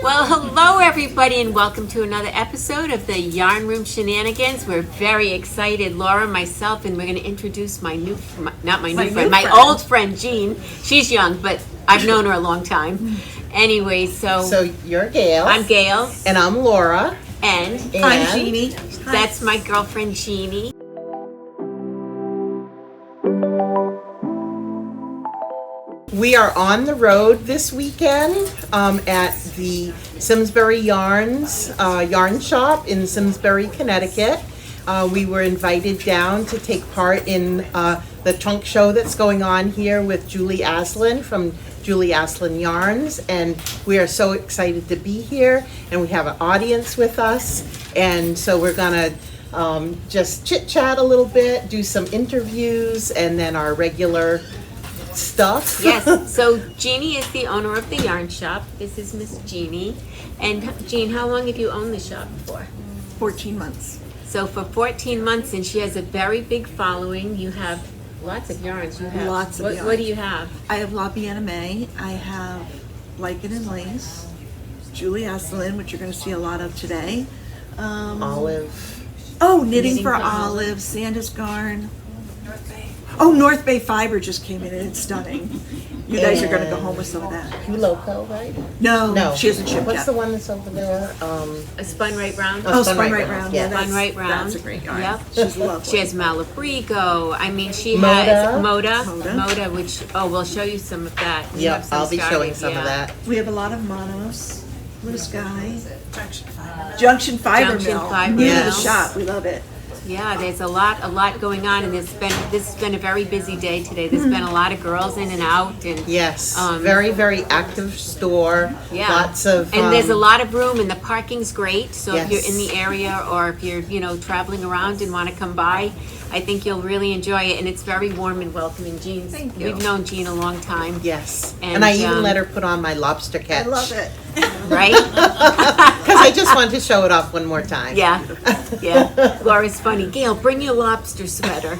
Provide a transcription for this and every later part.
Well, hello everybody and welcome to another episode of the Yarn Room Shenanigans. We're very excited, Laura, myself, and we're going to introduce my old friend, Jean. She's young, but I've known her a long time. Anyway, So you're Gayle. I'm Gayle. And I'm Laura. And I'm Jeannie. That's my girlfriend, Jeannie. We are on the road this weekend at the Simsbury Yarns yarn shop in Simsbury, Connecticut. We were invited down to take part in the trunk show that's going on here with Julie Asselin from Julie Alen Yarns, and we are so excited to be here, and we have an audience with us, and so we're gonna just chit chat a little bit, do some interviews, and then our regular stuff. Yes, so Jeannie is the owner of the yarn shop. This is Miss Jeannie. And Jean, how long have you owned the shop for? 14 months. So for 14 months, and she has a very big following. You have lots of yarns. You have Lots of yarns. What do you have? I have La Bien-Aimée. I have Lichen and Lace, Julie Alen, which you're going to see a lot of today. Olive. Oh, Knitting Knitting for for Olive, Sandus Garn. Oh, North Bay Fiber just came in and it's stunning. You guys are going to go home with some of that. Loco, right? No, she hasn't shipped What's yet. the one that's over there? A spun right round. Oh, Spun Right Round. Yeah. Spun right round. That's a great yarn. Yep. She's lovely. She has Malabrigo. I mean, she Moda. has Moda, Moda. which we'll show you some of that. We Yep, have some I'll be started, showing some of yeah. that. We have a lot of monos, Blue Sky, Junction Fiber Junction Mill. Fiber New to the Mill. shop. We love it. Yeah, there's a lot going on, and this has been a very busy day today. There's been a lot of girls in and out, and Yes, very, very active store. yeah, Lots of and there's a lot of room, and the parking's great. So if you're Yes. in the area, or if you're traveling around and want to come by, I think you'll really enjoy it. And it's very warm and welcoming. Jean, Thank you. We've known Jean a long time. Yes, And, and I even let her put on my lobster catch. I love it. Right? Because I just wanted to show it off one more time. Yeah, yeah. Laura's funny. Gayle, bring your lobster sweater.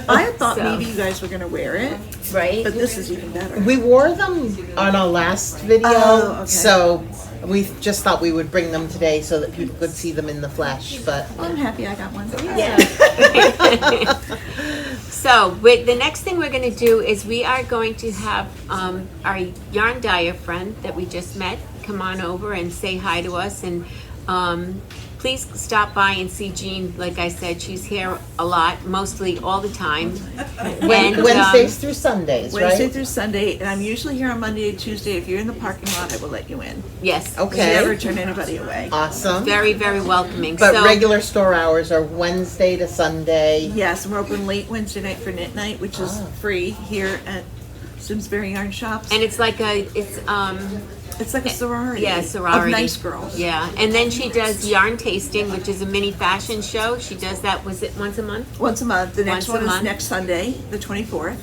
I thought So- maybe you guys were going to wear it, Right? but this is even better. We wore them on our last video, Oh, okay. so we just thought we would bring them today so that people could see them in the flesh, but I'm happy I got one. So the next thing we're going to do is we are going to have our yarn dyer friend that we just met come on over and say hi to us, and please stop by and see Jean. Like I said, she's here a lot, mostly all the time. Wednesdays through Sundays, Wednesday right? through Sunday, and I'm usually here on Monday and Tuesday. If you're in the parking lot, I will let you in. Yes. We Okay, never turn anybody away. awesome. Very, very welcoming. But so, regular store hours are Wednesday to Sunday. Yes, and we're open late Wednesday night for knit night, which is free here at Simsbury Yarn Shops. and it's like It's like a sorority. yeah, sorority. Of nice girls. Yeah, and then she does yarn tasting, which is a mini fashion show. She does that. Was it once a month? Once a month. The next Once a one is month. next Sunday, the 24th.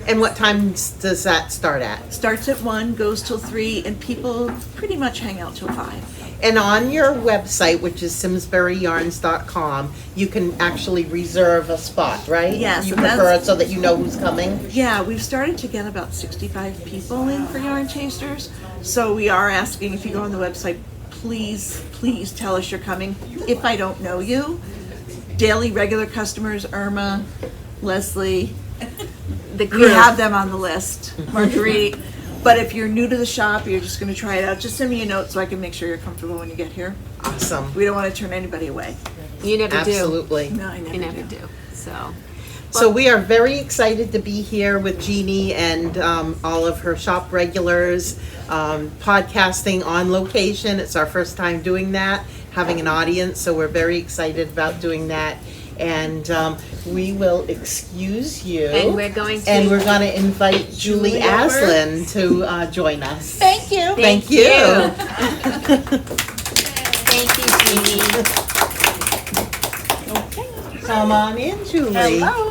And what time does that start at? Starts at 1, goes till 3, and people pretty much hang out till 5. And on your website, which is simsburyyarns.com, you can actually reserve a spot, right? Yes, You and prefer that's- it so that you know who's coming? Yeah, we've started to get about 65 people in for yarn tasters. So we are asking, if you go on the website, please tell us you're coming. If I don't know you, daily regular customers, Irma, Leslie, The we crew. have them on the list, Marguerite. But if you're new to the shop, you're just going to try it out, just send me a note so I can make sure you're comfortable when you get here. Awesome. We don't want to turn anybody away. You never do. Absolutely. No, I never You never do. do. So. So we are very excited to be here with Jeannie and all of her shop regulars, podcasting on location. It's our first time doing that, having an audience, so we're very excited about doing that. And we will excuse you. And we're going to. And we're going to invite Julie Julie over. Asselin to join us. Thank you. Thank you. Thank you, Jeannie. Come on in, Julie. Hello.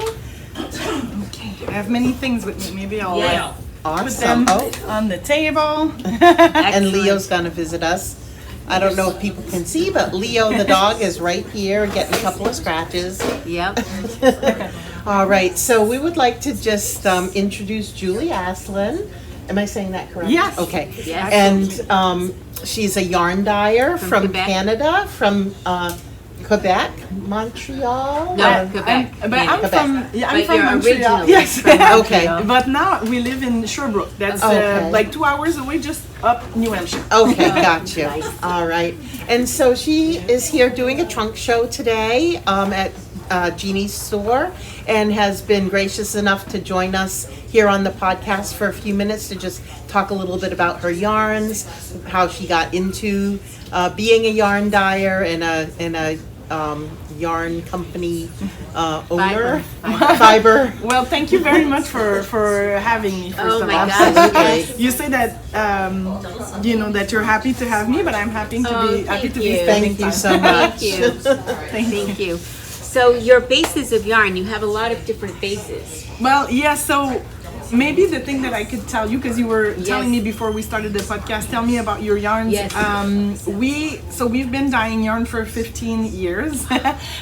Okay, I have many things with me. Maybe I'll Yeah. put Awesome. them Oh, on the table. and Leo's going to visit us. I don't know if people can see, but Leo the dog is right here getting a couple of scratches. Yep. All right, so we would like to just introduce Julie Asselin. Am I saying that correct? Yes. Okay. Yes. And she's a yarn dyer from Quebec? Canada, from Quebec, Montreal. No, Quebec. But I'm Quebec. from But from you're Montreal. originally Yes. from Okay. Montreal. But now we live in Sherbrooke. That's Okay. like 2 hours away, just up New Hampshire. Okay, gotcha. Nice. All right. And so she is here doing a trunk show today at Jeannie's store, and has been gracious enough to join us here on the podcast for a few minutes to just talk a little bit about her yarns, how she got into being a yarn dyer and a yarn company owner. Fiber. Well, thank you very much for having me. First Oh of my all. gosh, yes. You say that you know that you're happy to have me, but I'm happy to be thank you. spending Thank you time. so much. Thank you. Thank you. So your bases of yarn, you have a lot of different bases. Well, yeah, so maybe the thing that I could tell you, because you were telling Yes. me before we started the podcast, tell me about your yarns. Yes. We've been dyeing yarn for 15 years.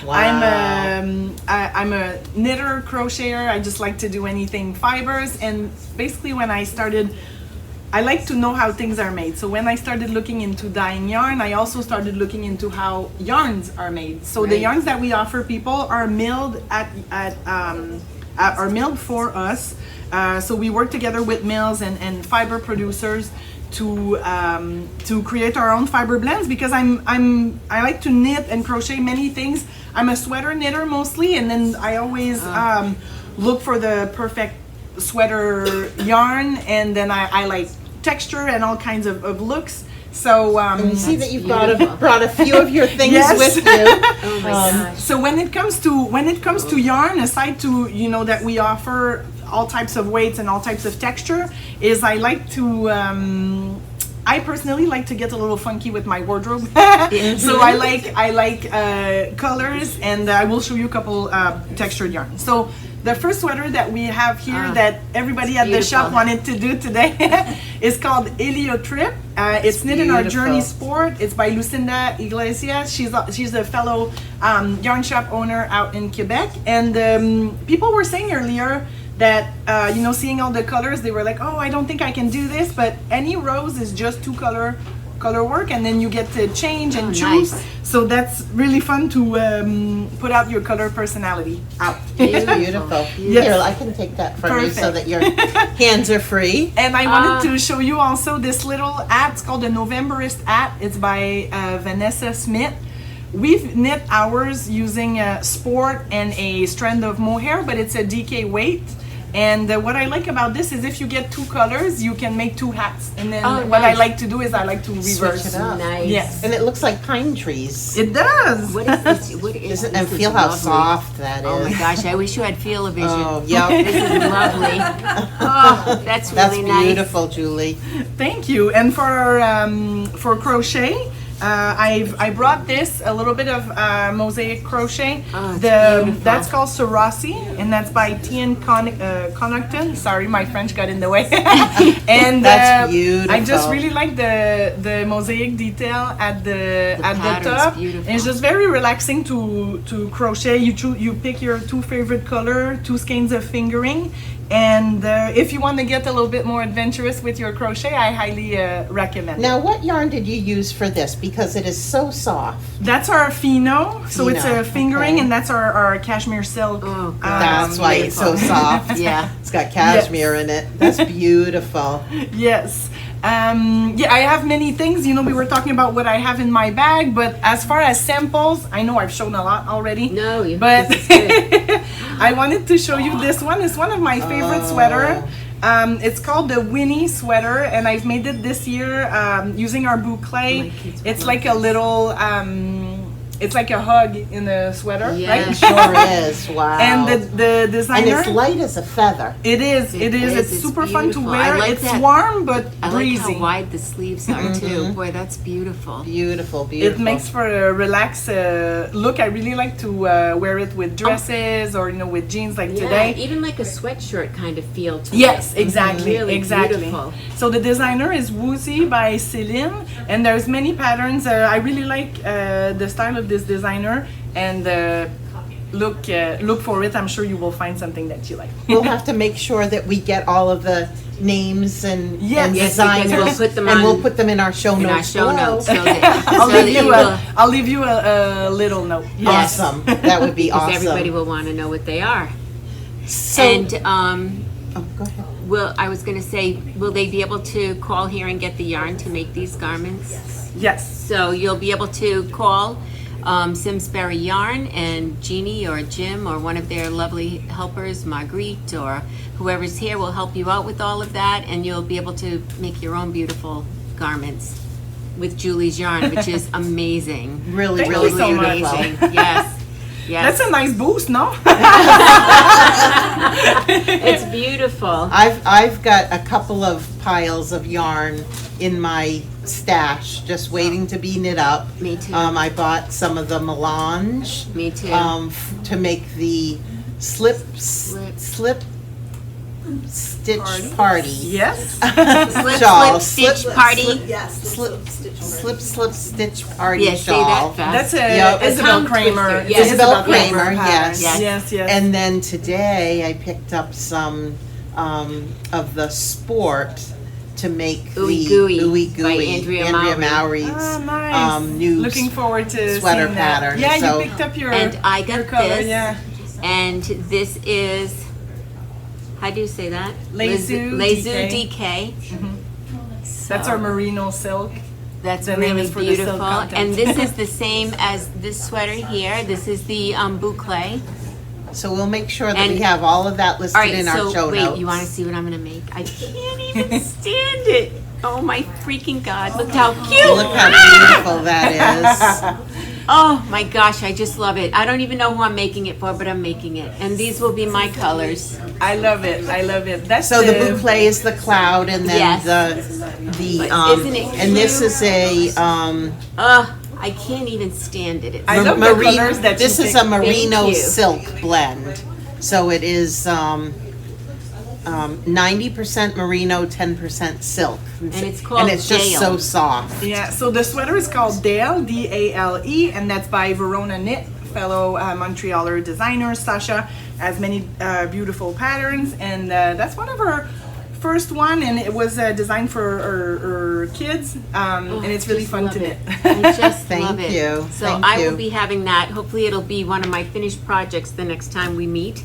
Wow. I'm a knitter, crocheter. I just like to do anything fibers. And basically when I started, I like to know how things are made. So when I started looking into dyeing yarn, I also started looking into how yarns are made. So the Right. yarns that we offer people are milled are milled for us. So we work together with mills and fiber producers to create our own fiber blends, because I like to knit and crochet many things. I'm a sweater knitter mostly, and then I always look for the perfect sweater yarn, and then I like texture and all kinds of looks. So You see that you've beautiful. brought a few of your things Yes. with you. Oh my gosh. so when it comes to yarn, aside to that we offer all types of weights and all types of texture, is I like to I personally like to get a little funky with my wardrobe. So I like colors, and I will show you a couple textured yarns. So the first sweater that we have here that everybody at the shop beautiful. wanted to do today is called HelioTRIP. It's knit in our beautiful. Journey Sport. It's by Lucinda Iglesias. She's a fellow yarn shop owner out in Quebec. And people were saying earlier that seeing all the colors, they were like, oh, I don't think I can do this. But any rose is just two color work, and then you get to change and choose. nice. So that's really fun to put out your color personality out. Beautiful. Yes. Here, I can take that from you so Perfect. that your hands are free. And I wanted to show you also this little hat. It's called the Novemberist hat. It's by Vanessa Smith. We've knit ours using a sport and a strand of mohair, but it's a DK weight. And what I like about this is if you get two colors, you can make two hats. And then Oh, what I nice. like to do is I like to reverse. Switch it up. Nice. Yes. And it looks like pine trees. It does. What is this? What is Isn't, this? and Is feel how lovely. soft that is. Oh my gosh, I wish you had feel-o-vision. Oh, yeah. This is lovely. Oh, that's That's really nice. beautiful, Julie. Thank you. And for crochet, I brought this a little bit of mosaic crochet. Oh, it's beautiful. That's called Cerasee, and that's by Tian Connaughton. Sorry, my French got in the way. And That's beautiful. I just really like the mosaic detail at the pattern's top. beautiful. And it's just very relaxing to crochet. You pick your two favorite color, two skeins of fingering. And if you want to get a little bit more adventurous with your crochet, I highly recommend it. Now, what yarn did you use for this? Because it is so soft. That's our Fino, so it's Fino, a fingering, okay. and that's our cashmere silk. Oh, God. That's why it's so soft. Yeah. It's got cashmere in it. That's beautiful. Yes. Yeah, I have many things. We were talking about what I have in my bag, but as far as samples, I know I've shown a lot already. No, you. But This is good. I wanted to show you this one. It's one of my favorite sweater. It's called the Winnie sweater, and I've made it this year using our boucle. My kids It's love like a little, it's like a hug in the sweater, Yeah. right? It sure is. Wow. And the And designer. it's light as a feather. It is. It is. It's It's super fun to beautiful. wear. I like It's that. warm but I like breezy. how wide the sleeves are too. Boy, that's beautiful. Beautiful, It beautiful. makes for a relaxed look. I really like to wear it with dresses or with jeans like Yeah, today. even like a sweatshirt kind of feel to Yes, it. exactly, Really exactly. beautiful. So the designer is Woozy by Celine, and there's many patterns. I really like the style of this designer, and look for it. I'm sure you will find something that you like. We'll have to make sure that we get all of the names and, Yes. and Yes, designers, because we'll put them and on- we'll put them in our show In our notes show below. notes, so that, so that I'll leave you a little note. Yes. Awesome. That would be because awesome. everybody will want to know what they are. So, And oh, go ahead. I was going to say, will they be able to call here and get the yarn to make these garments? Yes. So you'll be able to call Simsbury Yarn, and Jeannie or Jim or one of their lovely helpers, Marguerite or whoever's here, will help you out with all of that, and you'll be able to make your own beautiful garments with Julie's yarn, which is amazing. Really, Thank really you so much. beautiful. Amazing. Yes. Yes. That's a nice boost, no? It's beautiful. I've got a couple of piles of yarn in my stash, just waiting to be knit up. Me too. I bought some of the melange. Me too. To make the slip Slip. stitch party. Yes. Shawl. Slip stitch party. Slip stitch party Yeah, say shawl. that fast. That's a Yep. Isabel Tongue Kramer. twister, yes. Isabel Kramer, pattern. yes. Yes, yes. And then today I picked up some of the sport to make Ooey the Gooey Ooey by Gooey, Andrea Mowry. Mowry's Ah, nice. new Looking forward to sweater seeing that. pattern, Yeah, so- you picked up your And I got your color, this. yeah. And this is, how do you say that? Lezu Lezu DK. DK. That's our merino silk. That's The name really is for the silk beautiful. content. And this is the same as this sweater here. This is the boucle. So we'll make sure that And- we have all of that listed All right, in our so show wait, notes. you want to see what I'm going to make? I can't even stand it. Oh my freaking God, look how cute. Look how beautiful that is. Oh my gosh, I just love it. I don't even know who I'm making it for, but I'm making it. And these will be my colors. I love it. I love it. That's So the boucle is the cloud, and then Yes. the But isn't it and this cute? is a I can't even stand it. It's I love the merino. colors that This you is picked. a merino you. silk blend. So it is 90% merino, 10% silk, And it's called and it's just Gayle. so soft. Yeah, so the sweater is called Dale, D-A-L-E, and that's by Verona Knit, fellow Montrealer designer. Sasha has many beautiful patterns, and that's one of her first one, and it was designed for her kids, and it's really just fun love to it. knit. I just Thank love it. you. So Thank I you. will be having that. Hopefully it'll be one of my finished projects the next time we meet.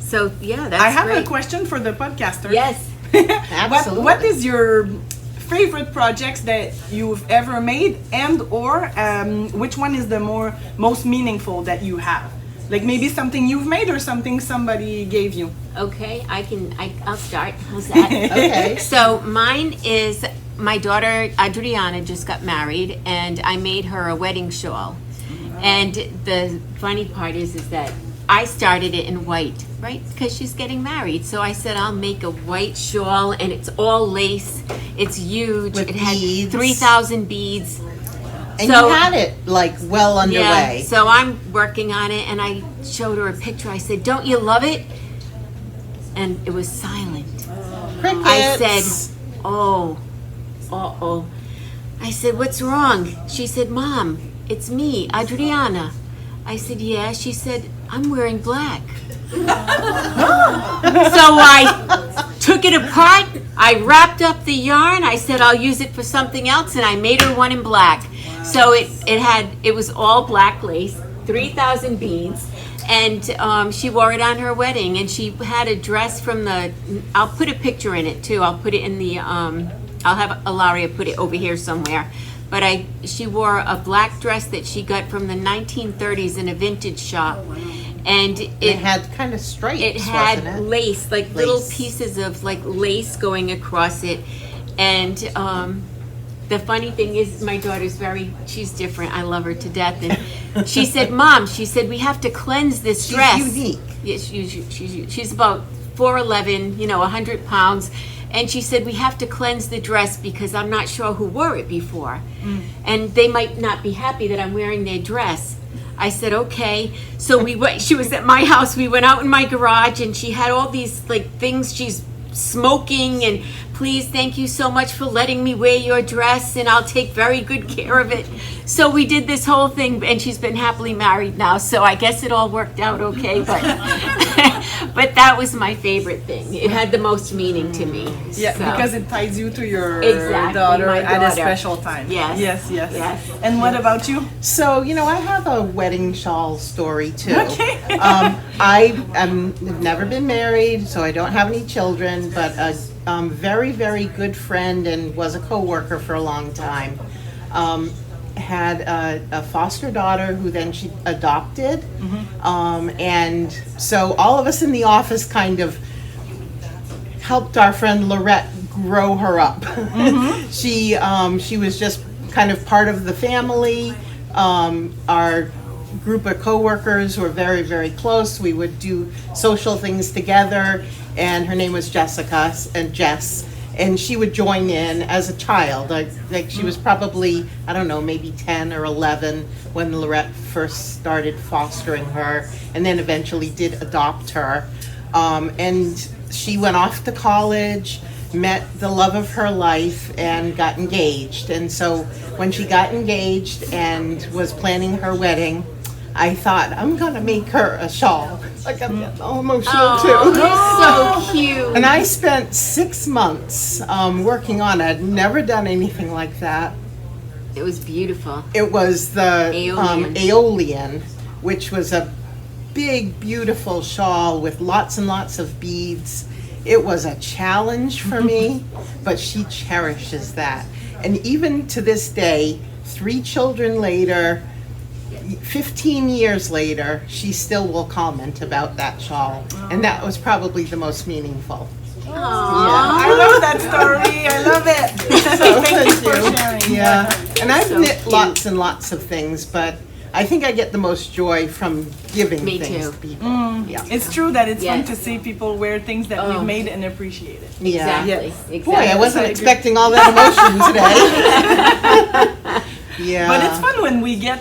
So yeah, that's I have great. a question for the podcaster. Yes. Absolutely. What is your favorite projects that you've ever made, and or which one is the most meaningful that you have? Like maybe something you've made or something somebody gave you. Okay, I'll start. How's that? Okay. So mine is my daughter Adriana just got married, and I made her a wedding shawl. And the funny part is that I started it in white, right? Because she's getting married. So I said I'll make a white shawl, and it's all lace. It's huge. With it had beads. 3,000 beads. And So- you had it like well underway. Yeah. So I'm working on it, and I showed her a picture. I said, "Don't you love it?" And it was silent. Crickets. I said, "Oh, uh-oh." I said, "What's wrong?" She said, "Mom, it's me, Adriana." I said, "Yeah." She said, "I'm wearing black." So I took it apart. I wrapped up the yarn. I said, "I'll use it for something else," and I made her one in black. So it was all black lace, 3,000 beads. And she wore it on her wedding, and she had a dress from the, I'll put a picture in it too. I'll put it in the, I'll have Ilaria put it over here somewhere. But she wore a black dress that she got from the 1930s in a vintage shop. And it had kind of stripes, it had wasn't it? lace, like little Lace. pieces of like lace going across it. And the funny thing is, my daughter's she's different. I love her to death. And she said, "Mom," she said, "we have to cleanse this dress." She's unique. Yes, she's about 4'11", 100 pounds. And she said, "We have to cleanse the dress because I'm not sure who wore it before. And they might not be happy that I'm wearing their dress." I said, "Okay." So she was at my house. We went out in my garage, and she had all these like things she's smoking, and please, thank you so much for letting me wear your dress, and I'll take very good care of it. So we did this whole thing, and she's been happily married now, so I guess it all worked out okay, but but that was my favorite thing. It had the most meaning to me. Yeah, so. because it ties you to your Exactly, daughter my at a daughter. special time. Yes. Yes. And what about you? So, I have a wedding shawl story too. Okay. I've never been married, so I don't have any children, but a very, very good friend and was a co-worker for a long time. Had a foster daughter who then she adopted. And so all of us in the office kind of helped our friend Lorette grow her up. She was just kind of part of the family. Our group of coworkers were very, very close. We would do social things together, and her name was Jessica and Jess. And she would join in as a child. Like she was probably, I don't know, maybe 10 or 11 when Lorette first started fostering her, and then eventually did adopt her. And she went off to college, met the love of her life, and got engaged. And so when she got engaged and was planning her wedding, I thought, I'm gonna make her a shawl. Like I'm getting all emotional too. Oh, so cute. And I spent 6 months working on it. I'd never done anything like that. It was beautiful. It was the Aeolian. Aeolian, which was a big, beautiful shawl with lots and lots of beads. It was a challenge for me, but she cherishes that. And even to this day, 3 children later, 15 years later, she still will comment about that shawl. And that was probably the most meaningful. I love that story. I love it. So Thank you for sharing. Yeah. And I've So knit cute. lots and lots of things, but I think I get the most joy from giving Me things too. to people. Yeah. It's true that it's fun Yes. to see people wear things that Oh. we've made and appreciate it. Yeah. Exactly. Yes. Exactly. Boy, I wasn't I agree. expecting all that emotion today. Yeah. But it's fun when we get,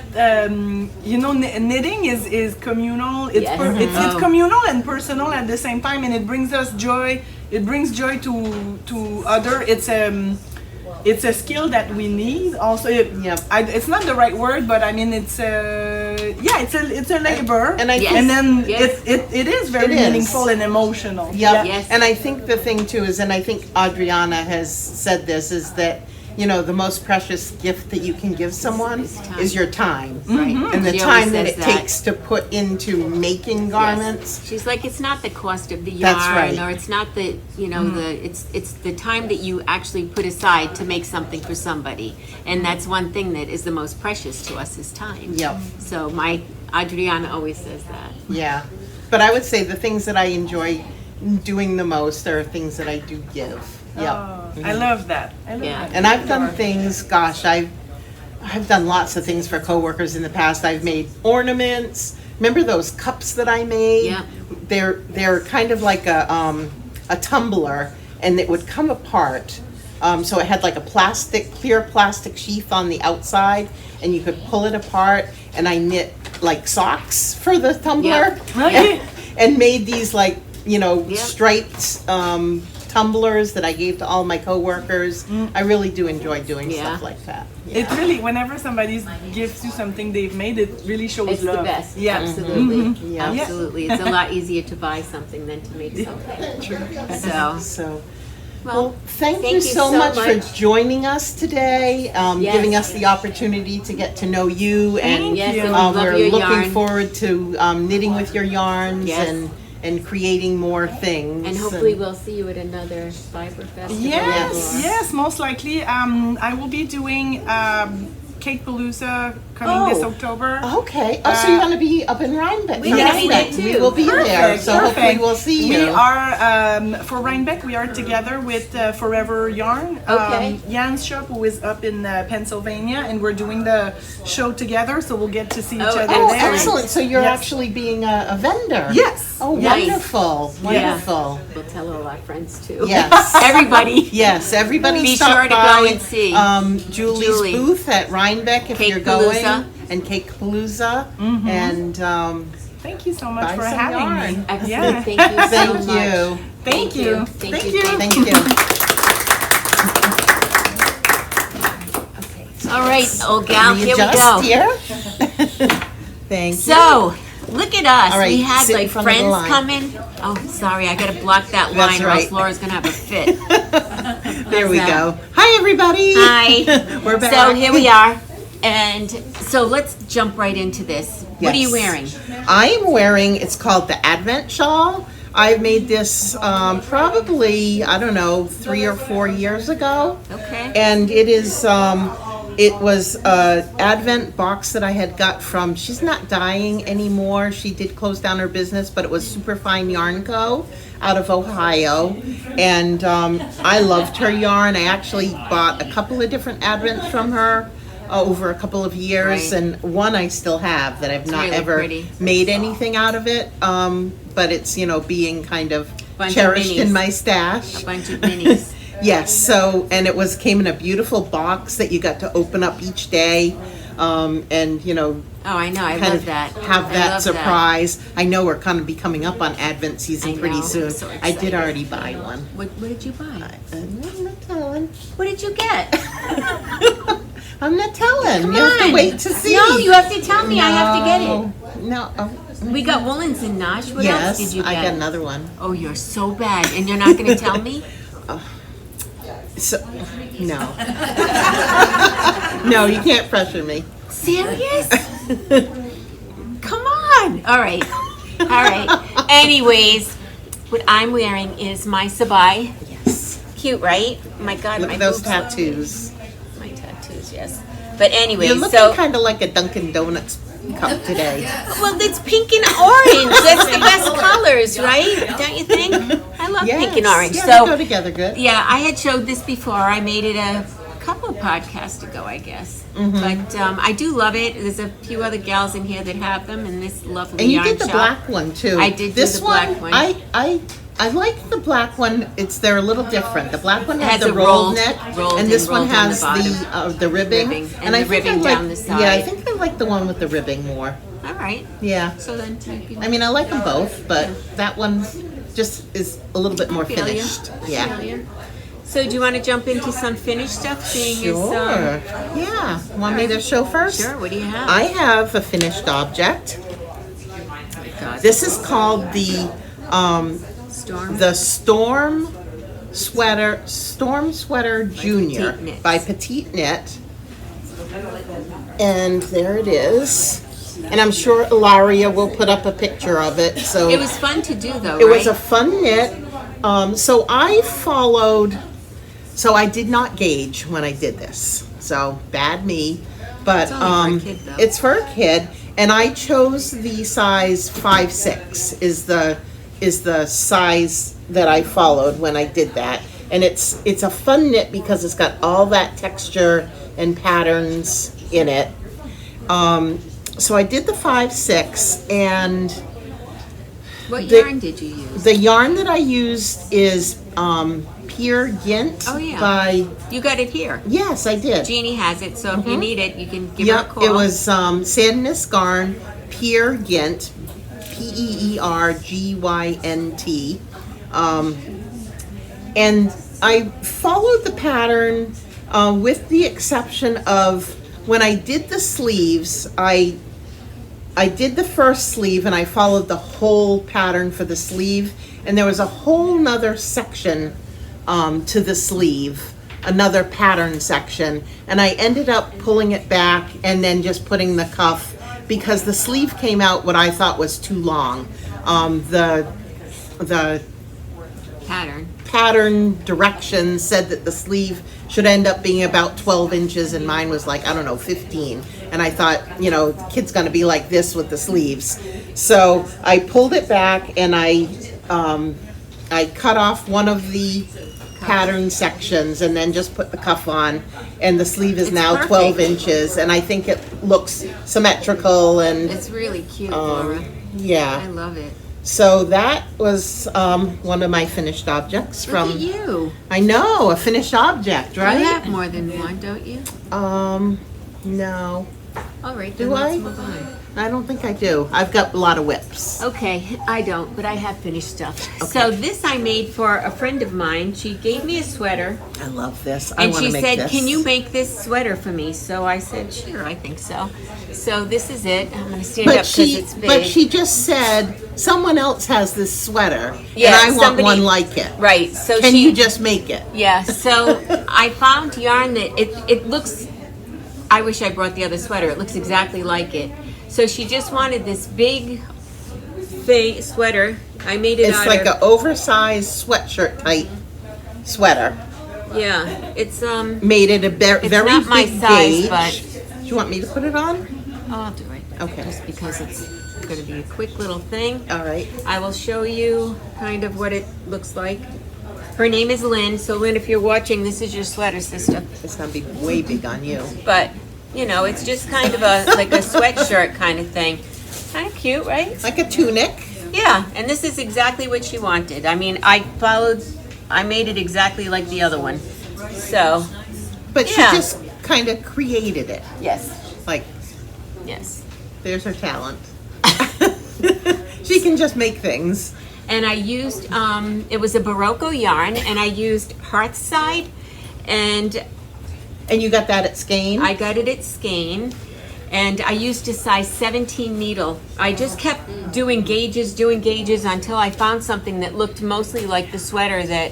knitting is communal. It's Yes. it's Oh. communal and personal at the same time, and it brings us joy. It brings joy to other. It's a skill that we need. Also, Yep. It's not the right word, but I mean it's it's a labor. And I Yes. think, And then Yes. it is very It is. meaningful and emotional. yep. Yes. And I think the thing too is, and I think Adriana has said this, is that, the most precious gift that you can give someone Is time. is your time. Right. And the She time always that says it takes to put into making garments. Yes. She's like, it's not the cost of the yarn, That's right. or it's not the, it's the time that you actually put aside to make something for somebody, and that's one thing that is the most precious to us is time. Yep. So my Adriana always says that. Yeah. But I would say the things that I enjoy doing the most are things that I do give. Yep. Oh, I love that. I love Yeah. that. And I've done things, gosh, I've done lots of things for coworkers in the past. I've made ornaments. Remember those cups that I made? Yeah. They're kind of like a tumbler, and it would come apart. So it had like a clear plastic sheath on the outside, and you could pull it apart. And I knit like socks for the tumbler, Okay. and made these like Yep. striped tumblers that I gave to all my coworkers. I really do enjoy doing Yeah. stuff like that. It really, whenever somebody gives you something they've made, it really shows It's love. the best. Yeah. Absolutely. Yeah. Absolutely. It's a lot easier to buy something than to make something. So, So, well, thank you so much for joining us today, Yes. giving us the opportunity to get to know you, and yes, you. and we love we're your looking yarn. forward to knitting with your yarns Yes. and creating more things. And hopefully we'll see you at another Fiber Festival. Yes, or- yes, most likely. I will be doing Cake Palooza coming this Oh. October. Okay. Oh, so you're going to be up in Rhinebeck. We're gonna be there Rhinebeck. too. We will be there. Perfect, So hopefully perfect. we'll see you. We are, for Rhinebeck, we are together with Forever Yarn, Okay. Jan's shop, who is up in Pennsylvania, and we're doing the show together, so we'll get to see each Oh, other Oh, there. excellent. So you're Yes. actually being a vendor. Yes. Oh, Nice. wonderful. Wonderful. We'll tell all our friends too. Yes. Everybody. Yes, everybody Be stop sure to by, go and see. Julie's Julie. booth at Rhinebeck if Cake you're going, Palooza. and Cake Palooza, and Thank you so much Buy for some having yarn. me. Excellent. Yeah. Thank you so thank much. you. Thank you. Thank you. Thank you. All right, old gal, here we Readjust go. here. Thank you. So, look at us. All right, We had sit in like front of the friends line. coming. Oh, sorry, I gotta block that That's line or else right. Laura's gonna have a fit. There we that? go. Hi, everybody. Hi. We're back. So here we are. And so let's jump right into this. What are you Yes. wearing? I am wearing, it's called the Advent Shawl. I made this probably, I don't know, 3 or 4 years ago. Okay. And it is, it was a Advent box that I had got from, she's not dyeing anymore. She did close down her business, but it was Superfine Yarn Co. out of Ohio. And I loved her yarn. I actually bought a couple of different Advents from her over a couple of years. Right. And one I still have that I've not really ever pretty. made anything out of it. But it's, you know, being kind of Bunch of cherished in minis. my stash. A bunch of minis. Yes, so, and it came in a beautiful box that you got to open up each day, and, you know, Oh, I know. I kind love of that. have I that love surprise. I know we're going to be coming up on Advent I season know, pretty I'm soon. so I did excited. already buy one. What did you buy? I'm not telling. What did you get? I'm not telling. Come You have to on. wait to see. No, you have to tell me. I have to get it. No. Oh, We got woolens and Nosh. What else yes, did you get? I got another one. Oh, you're so bad. And you're not going to tell me? So, no. No, you can't pressure me. Serious? Come on. All right. All right. Anyways, what I'm wearing is my Sabai. Yes. Cute, right? My God, Look my at those boobs look- tattoos. My tattoos, yes. But anyway, You're looking so kind of like a Dunkin' Donuts cup today. well, it's pink and orange. That's the best colors, right? Don't you think? I love pink and orange. Yeah, So they go together good. yeah, I had showed this before. I made it a couple of podcasts ago, I guess. Mm-hmm. But I do love it. There's a few other gals in here that have them, and this lovely And you yarn did the shop. black one too. I did do this the black one. I like the black one. They're a little different. The black one It has has the a rolled rolled- neck, rolled and this and one rolled on has the the ribbing. Ribbing, and I the think I ribbing like, down the Yeah, I side. think I like the one with the ribbing more. All right. Yeah. So then, maybe I mean, I like them both, but that one just is a little bit more feel you. finished. I Yeah. feel you. So do you want to jump into some finished stuff? Seeing Sure. Yeah. Want me to show first? Sure. What do you have? I have a finished object. God. This is called the Storm. Storm Sweater Junior Petite Knits. by Petite Knit. And there it is. And I'm sure Ilaria will put up a picture of it. So It was fun to do, though. it was a right? fun knit. So I followed. So I did not gauge when I did this. So bad me. But It's only for a kid, though. it's for a kid, and I chose the size 5'6" is the size that I followed when I did that. And it's a fun knit because it's got all that texture and patterns in it. So I did the 5'6", and What the- yarn did you use? the yarn that I used is Pure Gint Oh, yeah. by, You got it here. yes, I did. Jeannie has it, so if you need it, you can give her a Yep, call. it was Sandinist Garn, Pure Gint, PEERGYNT. And I followed the pattern with the exception of when I did the sleeves, I did the first sleeve and I followed the whole pattern for the sleeve, and there was a whole nother section to the sleeve, another pattern section, and I ended up pulling it back and then just putting the cuff because the sleeve came out what I thought was too long. The pattern directions said that the sleeve should end up being about 12 inches and mine was like, I don't know, 15. And I thought, you know, the kid's gonna be like this with the sleeves. So I pulled it back and I cut off one of the pattern sections and then just put the cuff on, and the sleeve is It's now perfect. 12 inches, and I think it looks symmetrical and It's really cute, Laura. I yeah. love it. So that was one of my finished objects Look at you. I know, a finished object, right? You have more than one, don't you? No. All right, then Do let's I? move on. I don't think I do. I've got a lot of whips. Okay, I don't, but I have finished stuff. So this I made for a friend of mine. She gave me a sweater, I love this. I and want she to make said, this. "Can you make this sweater for me?" So I said, "Sure, I think so." So this is it. I'm going to stand up because it's big. But she just said someone else has this sweater, Yeah, and I want somebody- one like it. Right. So Can she, you just make it? Yeah. So I found yarn that it looks. I wish I brought the other sweater. It looks exactly like it. So she just wanted this big sweater. I made it It's out like of. an oversized sweatshirt type sweater. Yeah. It's Made it a very not my big size, gauge. but- Do you want me to put it on? I'll do it. Okay. Just because it's going to be a quick little thing. All right. I will show you kind of what it looks like. Her name is Lynn. So Lynn, if you're watching, this is your sweater, sister. It's gonna be way big on you. But you know, it's just kind of like a sweatshirt kind of thing. Kind of cute, right? Like a tunic. Yeah, and this is exactly what she wanted. I mean, I made it exactly like the other one. So, But Yeah. she just kind of created it. yes, Like, yes. there's her talent. She can just make things. And I used, it was a Barocco yarn, and I used Hearthside, and And you got that at Skane? I got it at Skane, and I used a size 17 needle. I just kept doing gauges until I found something that looked mostly like the sweater that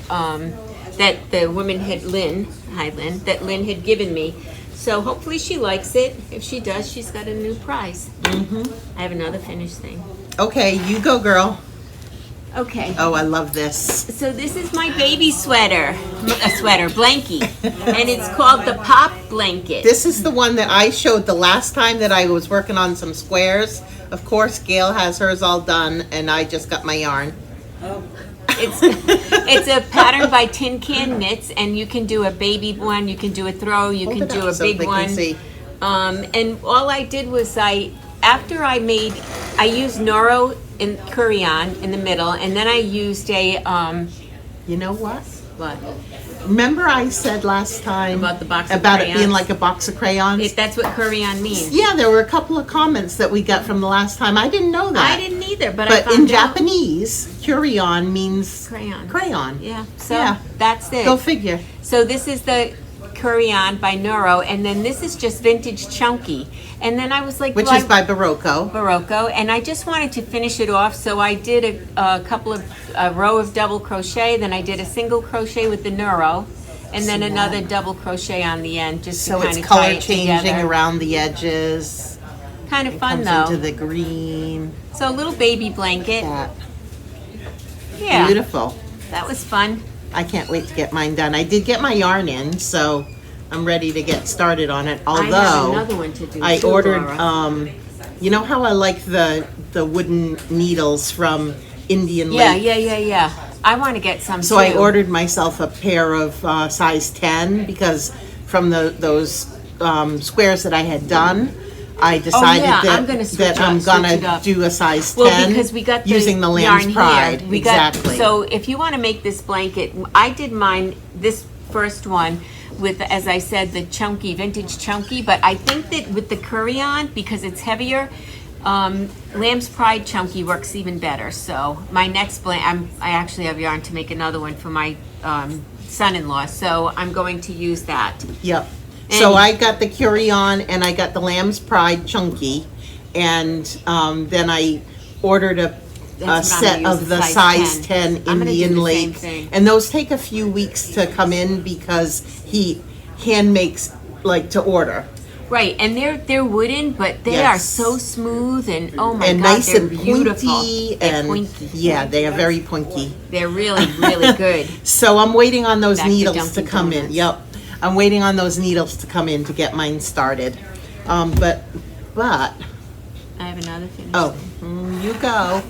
that the woman had Lynn had given me. So hopefully she likes it. If she does, she's got a new prize. I have another finished thing. Okay, you go, girl. Okay. Oh, I love this. So this is my baby sweater, blankie, and it's called the Pop Blanket. This is the one that I showed the last time that I was working on some squares. Of course, Gayle has hers all done, and I just got my yarn. It's a pattern by Tin Can Knits, and you can do a baby one, you can do a throw, you Hold can it do up a so big they can one. see. And all I did was I used Noro in Curion in the middle, and then I used a You know what? what? Remember I said last time About the box of about it being crayons? like a box of crayons? That's what Curion means. Yeah, there were a couple of comments that we got from the last time. I didn't know that. I didn't either, but I But found in out. Japanese, curion means Crayon. crayon. Yeah, so Yeah. that's it. Go figure. So this is the Curion by Noro, and then this is just vintage chunky. And then I was like, Which well, is by Barocco. Barocco, and I just wanted to finish it off, so I did a row of double crochet, then I did a single crochet with the Noro, and then another double crochet on the end, just So to it's kind of tie color it changing together. around the edges. Kind of fun Comes though. into the green. So a little baby blanket. That. Yeah, Beautiful. that was fun. I can't wait to get mine done. I did get my yarn in, so I'm ready to get started on it. I have Although another one to do. I too, ordered, Laura. you know how I like the wooden needles from Indian Yeah, Lake? yeah. I want to get some So too. I ordered myself a pair of size 10 because from those squares that I had done, I decided I'm that, gonna switch that I'm up- switch it gonna up. do a size 10 Well, because we got the using the Lamb's yarn Pride. here. We got, exactly. so if you want to make this blanket, I did mine, this first one, with, as I said, the chunky, vintage chunky, but I think that with the Curion, because it's heavier, Lamb's Pride chunky works even better. So my next I actually have yarn to make another one for my son-in-law, so I'm going to use that. Yep. And- So I got the Curion and I got the Lamb's Pride chunky, and then I ordered a That's what I'm set gonna of use, the size size 10. 10 I'm gonna do Indian the same Lake, thing. and those take a few weeks to come in because he hand makes like to order. Right, and they're wooden, but they Yes. are so smooth and oh my And god, nice they're and beautiful. pointy, They're and pointy. yeah, they are very pointy. They're really, really good. So I'm waiting on those Back to needles to Dunkin' come in. Donuts. Yep, I'm waiting on those needles to come in to get mine started. But I have another finish. oh, you go.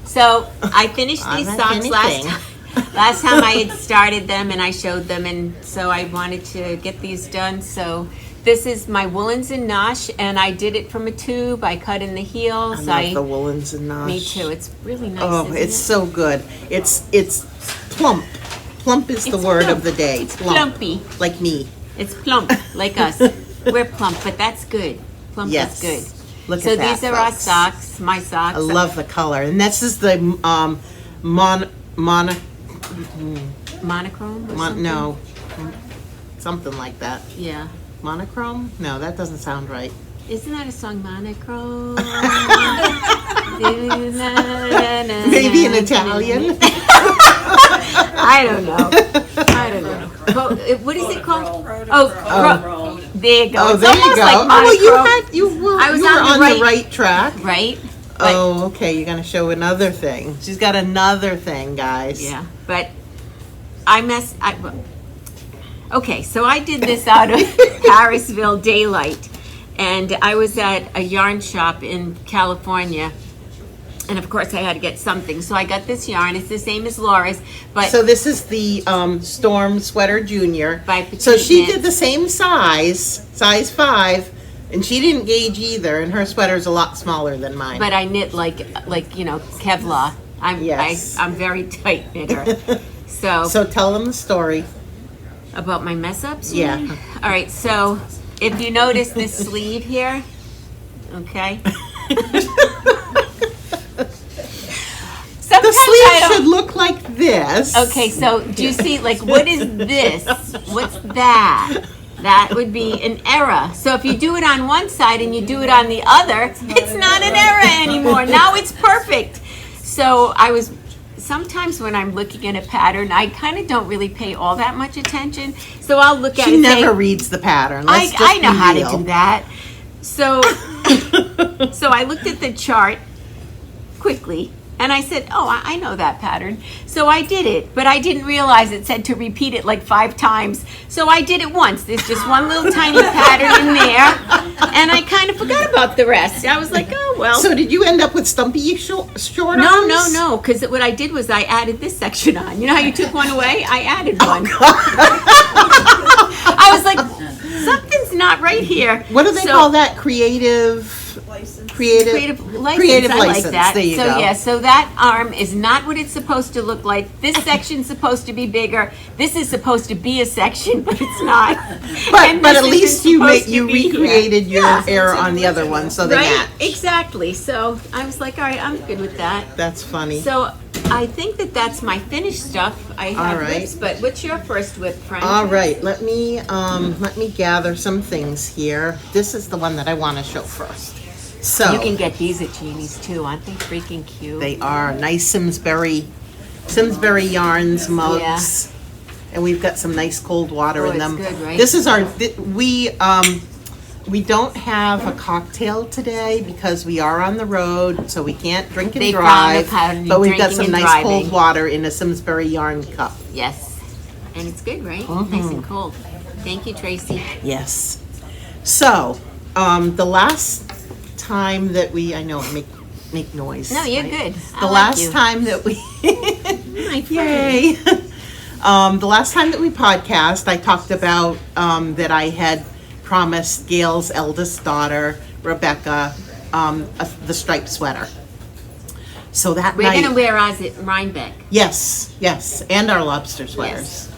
So I finished I'm these not socks finishing. last time I had started them and I showed them, and so I wanted to get these done. So this is my woolens and nosh, and I did it from a tube. I cut in the heels. I love the woolens and nosh. Me too. It's really nice. Oh, isn't it's it? so good. It's plump. Plump is the It's word plump. of the day. It's Plump. plumpy. Like me. It's plump, like us. We're plump, but that's good. Plump Yes. is good. Look So at that, these are our folks. socks, my socks. I love the color, and this is the monochrome monochrome. Or something? no, something like that. Yeah. Monochrome? No, that doesn't sound right. Isn't that a song, monochrome? Maybe in Italian. I don't know. What is it called? There you go. Oh, It's there you almost go. like monochrome. I was on the right track. Right? But- Oh, okay. You're gonna show another thing. She's got another thing, guys. Yeah, but okay, so I did this out of Parisville Daylight, and I was at a yarn shop in California, and of course I had to get something, so I got this yarn. It's the same as Laura's, but So this is the Storm Sweater Junior. By Petite So she knit. did the same size 5, and she didn't gauge either, and her sweater's a lot smaller than mine. but I knit like Kevlar. Yes. I'm very tight knitter. So So tell them the story. about my mess ups. you Yeah. mean? All right. So if you notice this sleeve here, okay. The Sometimes I sleeve don't- should look like this. Okay, so do you see, like, what is this? What's that? That would be an error. So if you do it on one side and you do it on the other, it's not an error anymore. Now it's perfect. So sometimes when I'm looking at a pattern, I kind of don't really pay all that much attention. So I'll look at it She and never say, reads the pattern. I know how to real. do that. So, so I looked at the chart quickly, and I said, "Oh, I know that pattern." So I did it, but I didn't realize it said to repeat it like 5 times. So I did it once. There's just one little tiny pattern in there, and I kind of forgot about the rest. I was like, "Oh well." So did you end up with stumpy short No, arms? no, because what I did was I added this section on. You know how you took one away? I added one. I was like, something's not right here. What do they So- call that? Creative license. Creative Creative I like license. that. There you so go. yeah, so that arm is not what it's supposed to look like. This section's supposed to be bigger. This is supposed to be a section, but it's not. And But this at least isn't you supposed to you be here. recreated your Yeah. error on the other one, so they Right? match. Exactly. So I was like, all right, I'm good with that. That's funny. So I think that's my finished stuff. I have All right. whips, but what's your first whip, friend? All right, let me gather some things here. This is the one that I want to show first. So You can get these at Jeannie's too. Aren't they freaking cute? they are nice Simsbury Yarns mugs. And we've got some nice cold water Oh, in it's them. good, right? This is we don't have a cocktail today because we are on the road, so we can't drink and They found drive. a pattern But we've got drinking some and nice driving. cold water in a Simsbury yarn cup. Yes. And it's good, right? Mm-hmm. Nice and cold. Thank you, Tracy. Yes. So, the last time that I know I make noise. No, you're right? good. The last time that we Yay. The last time that we podcast, I talked about that I had promised Gayle's eldest daughter, Rebecca, the striped sweater. So that We're night, going to wear ours at Rhinebeck. yes, and our lobster sweaters.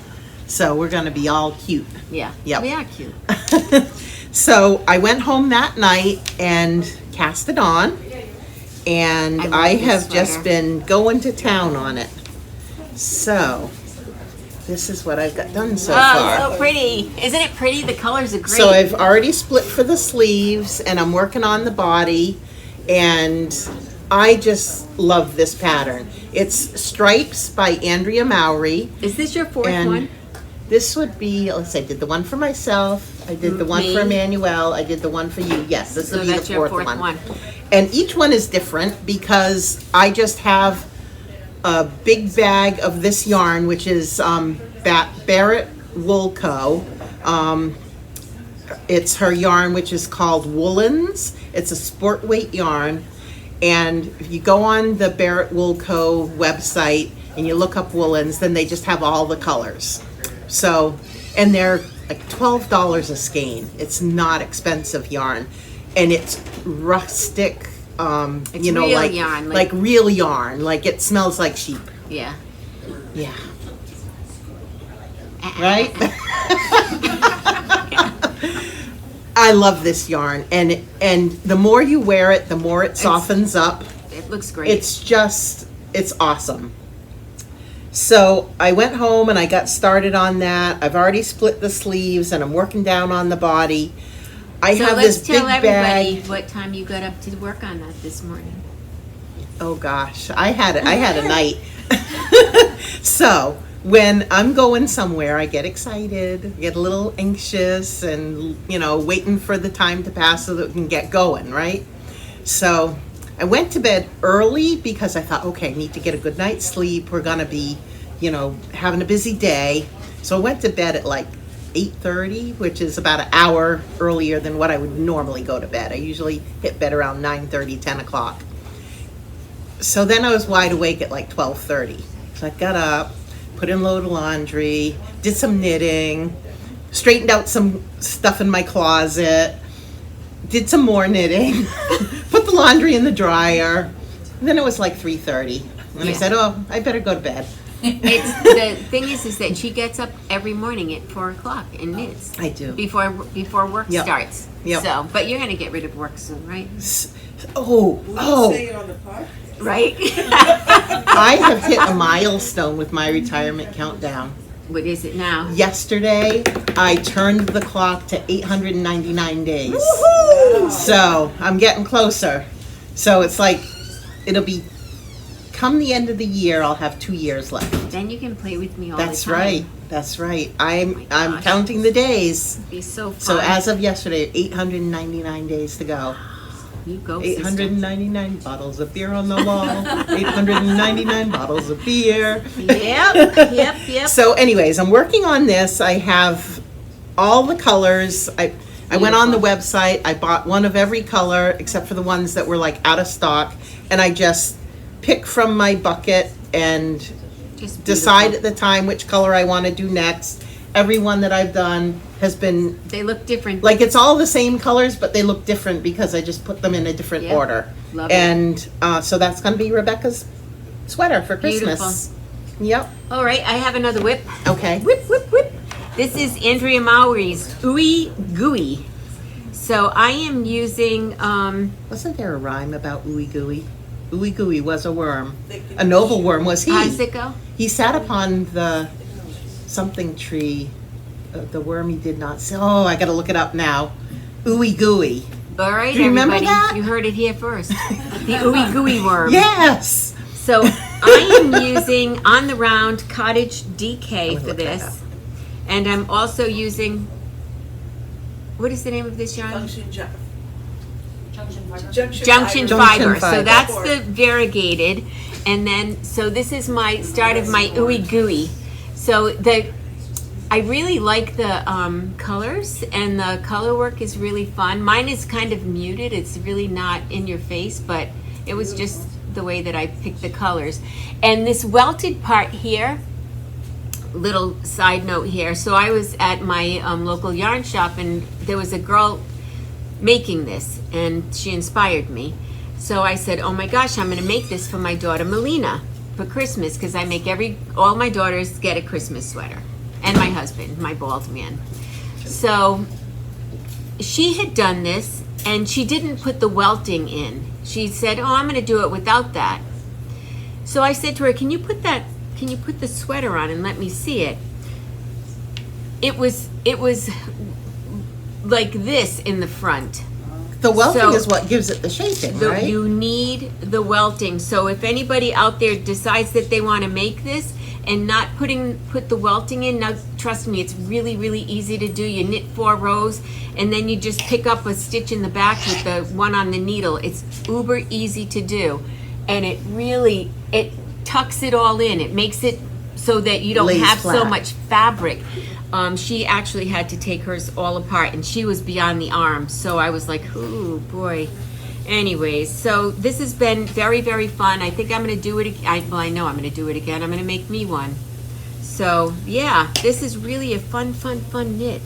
So we're going to be all cute. Yeah. Yep. We are cute. So I went home that night and cast it on, and I love I this have sweater. just been going to town on it. So this is what I've got done so Oh, far. so pretty. Isn't it pretty? The colors are great. So I've already split for the sleeves, and I'm working on the body, and I just love this pattern. It's Stripes by Andrea Mowry. Is this your fourth And one? this would be, let's see, I did the one for myself, I did the one Me. for Emmanuel, I did the one for you. Yes, this So will be the that's your fourth fourth one. And each one is different because I just have a big bag of this yarn, which is Barrett Wool Co. It's her yarn, which is called Woolens. It's a sport weight yarn. And if you go on the Barrett Wool Co. website and you look up woolens, then they just have all the colors. So, and they're like $12 a skein. It's not expensive yarn. And it's rustic, It's you know, real like yarn, like real yarn. Like it smells like sheep. Yeah. Yeah. Right? I love this yarn, and the more you wear it, the more it softens up. It looks great. It's awesome. So I went home and I got started on that. I've already split the sleeves and I'm working down on the body. I so have let's this big tell everybody bag. what time you got up to work on that this morning. Oh gosh, I had a night. So when I'm going somewhere, I get excited, get a little anxious, and waiting for the time to pass so that we can get going, right? So I went to bed early because I thought, okay, I need to get a good night's sleep. We're gonna be, having a busy day. So I went to bed at like 8:30, which is about an hour earlier than what I would normally go to bed. I usually hit bed around 9:30, 10 o'clock. So then I was wide awake at like 12:30. So I got up, put in a load of laundry, did some knitting, straightened out some stuff in my closet, did some more knitting, put the laundry in the dryer. And then it was like 3:30. And I said, oh, I better go to bed. The thing is that she gets up every morning at 4 o'clock and knits. I do. Before work Yep. starts. Yep. So, but you're gonna get rid of work soon, right? Oh. Right? I have hit a milestone with my retirement countdown. What is it now? Yesterday, I turned the clock to 899 days. So I'm getting closer. So it's like, it'll be, come the end of the year, I'll have 2 years left. Then you can play with me all That's the time. right. That's right. my I'm gosh. counting the days. It'd be so fun. So as of yesterday, 899 days to go. you go, sister. 899 bottles of beer on the wall. 899 bottles of beer. Yep. So anyways, I'm working on this. I have all the colors. I went on the website. I bought one of every color except for the ones that were like out of stock. And I just pick from my bucket and Just decide beautiful. at the time which color I want to do next. Every one that I've done has been, They look different. like, it's all the same colors, but they look different because I just put them in a different Yeah. order. Love it. And so that's going to be Rebecca's sweater for Christmas. Yep. All right, I have another whip. Okay. Whip, whip, whip. This is Andrea Mowry's Ooey Gooey. So I am using, Wasn't there a rhyme about ooey gooey? Ooey gooey was a worm. A noble worm was he. how does it go? He sat upon the something tree. The worm he did not see. Oh, I got to look it up now. Ooey gooey. All right, Do you remember everybody, that? you heard it here first. The Ooey Gooey worm. Yes. So I am using On the Round Cottage DK for look that this. And I'm also using, what is the name of this yarn? Junction fiber. So fiber. that's the variegated. And then, so this is my start of my Ooey Gooey. So I really like the colors, and the color work is really fun. Mine is kind of muted. It's really not in your face, but it was just the way that I picked the colors. And this welted part here, little side note here. So I was at my local yarn shop, and there was a girl making this, and she inspired me. So I said, oh my gosh, I'm going to make this for my daughter Melina for Christmas, because I make all my daughters get a Christmas sweater, and my husband, my bald man. So she had done this, and she didn't put the welting in. She said, oh, I'm going to do it without that. So I said to her, can you put the sweater on and let me see it? It was like this in the front. The welting So- is what gives it the shaping, right? You need the welting. So if anybody out there decides that they want to make this and not put the welting in, now trust me, it's really, really easy to do. You knit 4 rows, and then you just pick up a stitch in the back with the one on the needle. It's uber easy to do, and it tucks it all in. It makes it so that you don't Lays have so flat. much fabric. She actually had to take hers all apart, and she was beyond the arm. So I was like, ooh, boy. Anyways, so this has been very, very fun. I think I'm going to do it again. Well, I know I'm going to do it again. I'm going to make me one. So, yeah, this is really a fun knit.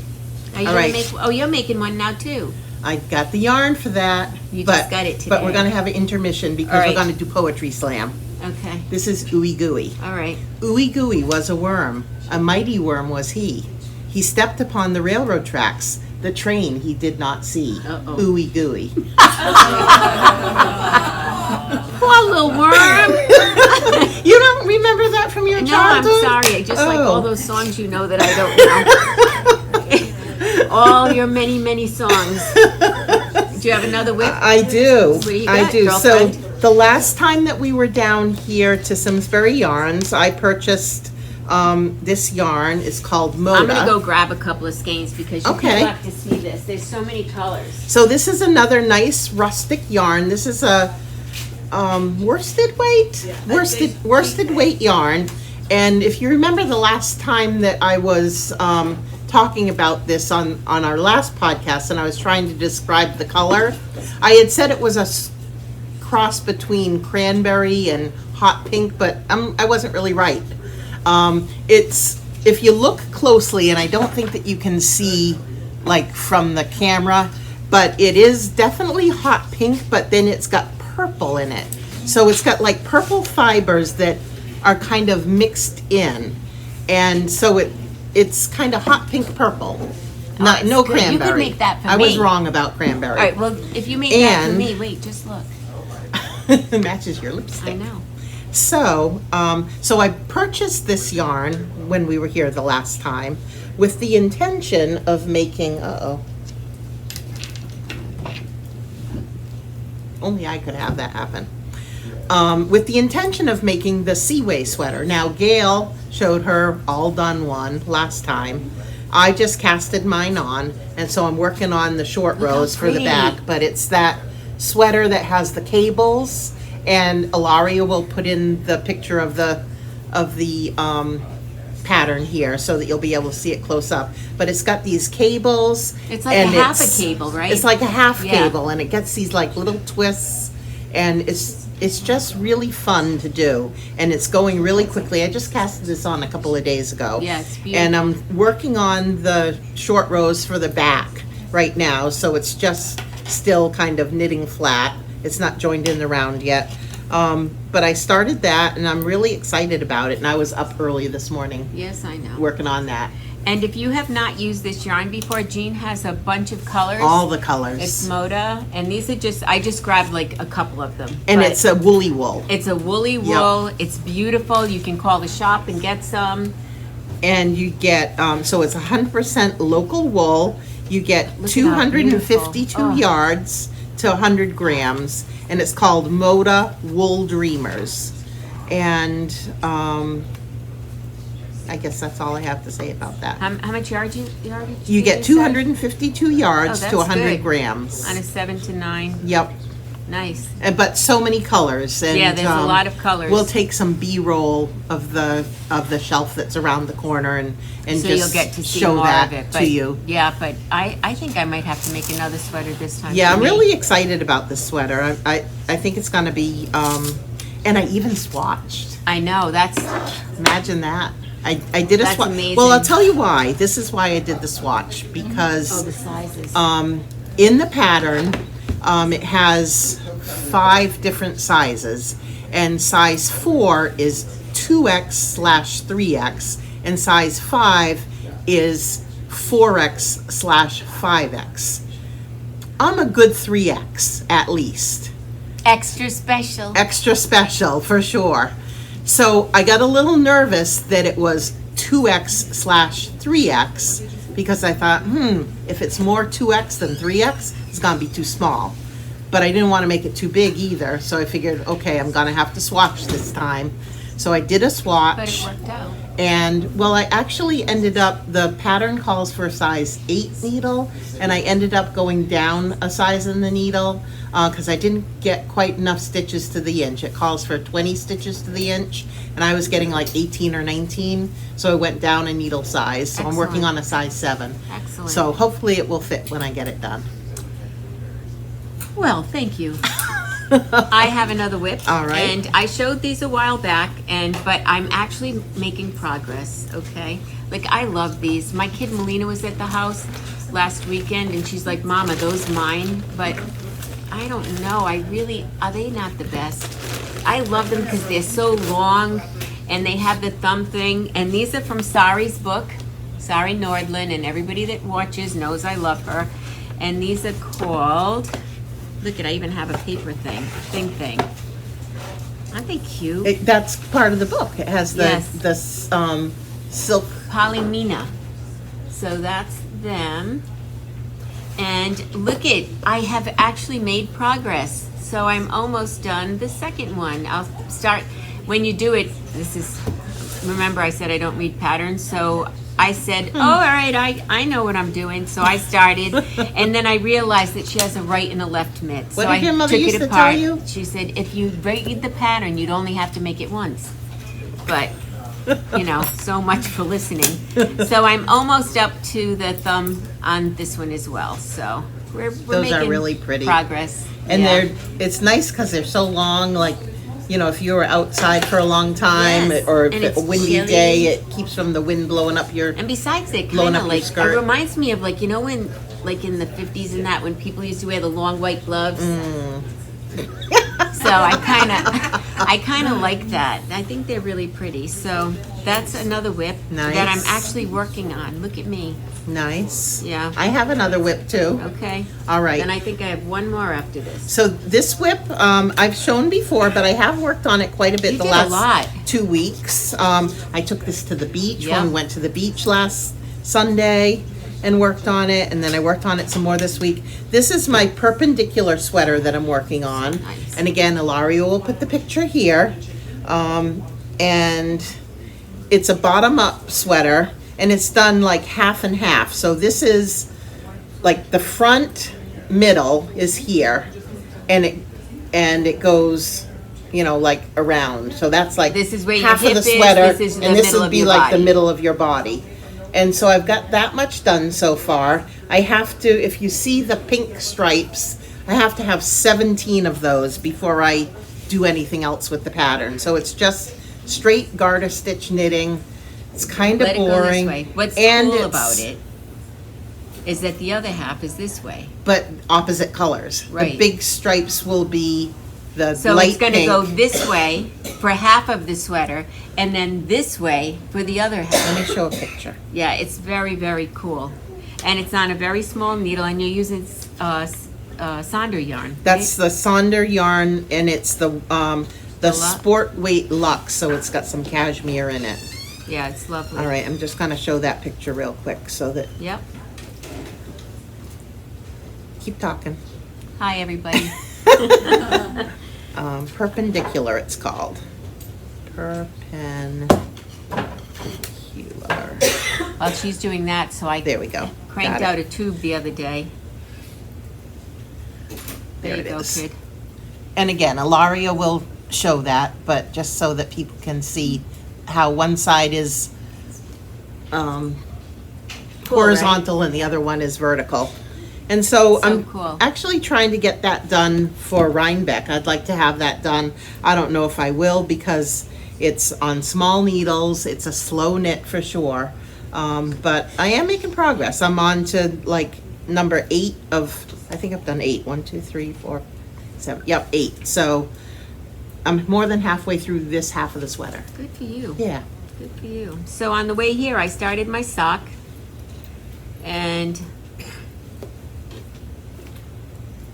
Are you All gonna right. oh, you're making one now, too. I got the yarn for that. You but, just got it But we're today. going to have an intermission because All we're right. going to do Poetry Slam. Okay. This is Ooey Gooey. All right. Ooey Gooey was a worm. A mighty worm was he. he stepped upon the railroad tracks. The train he did not see. Uh-oh. Ooey gooey. Poor little worm. You don't remember that from your No, I'm childhood? sorry. I just like Oh. all those songs you know that I don't know. All your many, many songs. Do you have another whip? I do. What do you I got, do. girlfriend? So the last time that we were down here to Simsbury Yarns, I purchased this yarn. It's called Moda. I'm going to go grab a couple of skeins because you Okay. have to see this. There's so many colors. So this is another nice rustic yarn. This is a worsted weight, worsted weight yarn. And if you remember the last time that I was talking about this on our last podcast, and I was trying to describe the color, I had said it was a cross between cranberry and hot pink, but I wasn't really right. It's, if you look closely, and I don't think that you can see like from the camera, but it is definitely hot pink, but then it's got purple in it. So it's got like purple fibers that are kind of mixed in. And so it's kind of hot pink purple. Not, it's no good. You could cranberry. make that for I was me. wrong about cranberry. All right, well, if you make that for And- me, wait, just look. Matches your lipstick. I know. So, so I purchased this yarn when we were here the last time with the intention of making, only I could have that happen. With the intention of making the Seaway sweater. Now, Gayle showed her all done one last time. I just casted mine on, and so I'm working on the short Look how rows for the pretty. back, but it's that sweater that has the cables, and Ilaria will put in the picture of the pattern here so that you'll be able to see it close up. But it's got these cables. It's like and a half a it's- cable, right? It's like a half Yeah. cable, and it gets these like little twists, and it's just really fun to do, and it's going really quickly. I just casted this on a couple of days ago. Yeah, it's And I'm beautiful. working on the short rows for the back right now, so it's just still kind of knitting flat. It's not joined in the round yet. But I started that, and I'm really excited about it, and I was up early this morning Yes, I know. working on that. And if you have not used this yarn before, Jean has a bunch of colors. All the colors. It's Moda, and these are I just grabbed like a couple of them. And but it's a woolly wool. it's a woolly wool. It's beautiful. You can call the shop and get some. And you get, so it's 100% local wool. You get Look at how 252 beautiful. Oh. yards to 100 grams, and it's called Moda Wool Dreamers. And I guess that's all I have to say about that. How much yard you You get said? 252 yards Oh, to that's 100 good. grams. On a 7 to 9. Yep. Nice. But so many colors. And, Yeah, there's a lot of colors. We'll take some B-roll of the shelf that's around the corner and So just you'll get to see show more that of it. to you. Yeah, but I think I might have to make another sweater this time. Yeah, for I'm me. really excited about this sweater. I think it's gonna be, and I even swatched. I know, that's, Imagine that. I did a That's swatch. amazing. Well, I'll tell you why. This is why I did the swatch, because the sizes. in the pattern, it has 5 different sizes, and size 4 is 2X/3X, and size 5 is 4X/5X. I'm a good 3X at least. Extra special. Extra special for sure. So I got a little nervous that it was 2X/3X because I thought, if it's more 2X than 3X, it's gonna be too small. But I didn't want to make it too big either, so I figured, okay, I'm gonna have to swatch this time. So I did a swatch. But it worked out. And, well, I actually ended up, the pattern calls for a size 8 needle, and I ended up going down a size in the needle, because I didn't get quite enough stitches to the inch. It calls for 20 stitches to the inch, and I was getting like 18 or 19, so I went down a needle size. So I'm working Excellent. on a size 7. Excellent. So hopefully it will fit when I get it done. Well, thank you. I have another whip. All right. And I showed these a while back, but I'm actually making progress, okay? Like, I love these. My kid Melina was at the house last weekend, and she's like, Mom, are those mine? But I don't know. Are they not the best? I love them because they're so long, and they have the thumb thing. And these are from Sari's book. Sari Nordlund, and everybody that watches knows I love her. And these are called, look at, I even have a paper thing. Aren't they cute? That's part of the book. It has Yes. the silk. Polymina. So that's them. And look at, I have actually made progress. So I'm almost done the second one. I'll start, when you do it, remember I said I don't read patterns, so I said, oh, all right, I know what I'm doing. So I started, and then I realized that she has a right and a left mitt. What So did your I mother took used it to apart. tell you? She said, if you read the pattern, you'd only have to make it once. But, so much for listening. So I'm almost up to the thumb on this one as well. So we're Those are making really pretty. progress. And Yeah. it's nice because they're so long, like, if you were outside for a long time, Yes, or if and it's a it's windy chilly. day, it keeps from the wind blowing up your, And besides, it Blowing kind up of your like, it skirt. reminds me of like, when, like in the 50s and that, when people used to wear the long white gloves. So I kind of like that. I think they're really pretty. So that's another whip that I'm Nice. actually working on. Look at me. nice. Yeah. I have another whip too. Okay. All right. Then I think I have one more after this. So this whip, I've shown before, but I have worked on it quite a bit You the did a last lot. 2 weeks. I took this to the beach Yeah. when we went to the beach last Sunday and worked on it, and then I worked on it some more this week. This is my perpendicular sweater that I'm working on. Nice. And again, Ilario will put the picture here. And it's a bottom-up sweater, and it's done like half and half. So this is like the front middle is here, and it goes, like around. So that's like This is where your half of hip the is, sweater, this is the and this middle would of be your like the body. middle of your body. And so I've got that much done so far. I have to, if you see the pink stripes, I have to have 17 of those before I do anything else with the pattern. So it's just straight garter stitch knitting. It's kind of Let it go boring. this way. What's and cool it's- about it is that the other half is this way. But opposite colors. Right. The big stripes will be the So light it's going to pink. go this way for half of the sweater, and then this way for the other half. Let me show a picture. Yeah, it's very, very cool. And it's on a very small needle, and you're using Sonder yarn. That's the Sonder yarn, and it's the Luxe? sport weight luxe, so it's got some cashmere in it. right? Yeah, it's lovely. All right, I'm just gonna show that picture real quick so that, Yep. keep talking. Hi, everybody. Perpendicular, it's called. Perpendicular. While she's doing that, so I There we go. cranked Got out it. a tube the other day. There you it go, is. kid. And again, Ilaria will show that, but just so that people can see how one side is Cool, horizontal and the other one is vertical. And so So I'm cool. actually trying to get that done for Rhinebeck. I'd like to have that done. I don't know if I will because it's on small needles. It's a slow knit for sure. But I am making progress. I'm on to like number 8 of, I think I've done 8. 1, 2, 3, 4, 7. Yep, 8. So I'm more than halfway through this half of the sweater. Good for you. Yeah. Good for you. So on the way here, I started my sock, and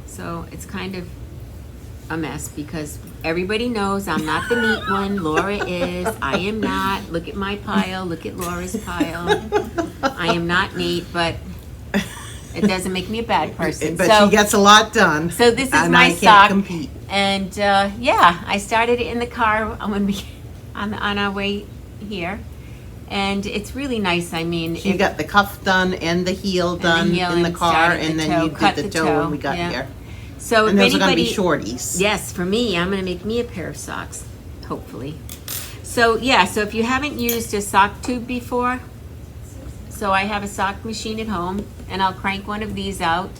so it's kind of a mess because everybody knows I'm not the neat one. Laura is. I am not. Look at my pile. Look at Laura's pile. I am not neat, but it doesn't make me a bad person. But so, she gets a lot done. so this is and my I can't sock, compete. and yeah, I started it in the car when we on our way here, and it's really nice. I mean, You got the cuff done and the heel done heel in the and car, started and the then toe, you cut did the the toe toe, when we got yeah. here. so And if those are gonna be anybody, shorties. yes, for me, I'm gonna make me a pair of socks, hopefully. So yeah, so if you haven't used a sock tube before, so I have a sock machine at home, and I'll crank one of these out.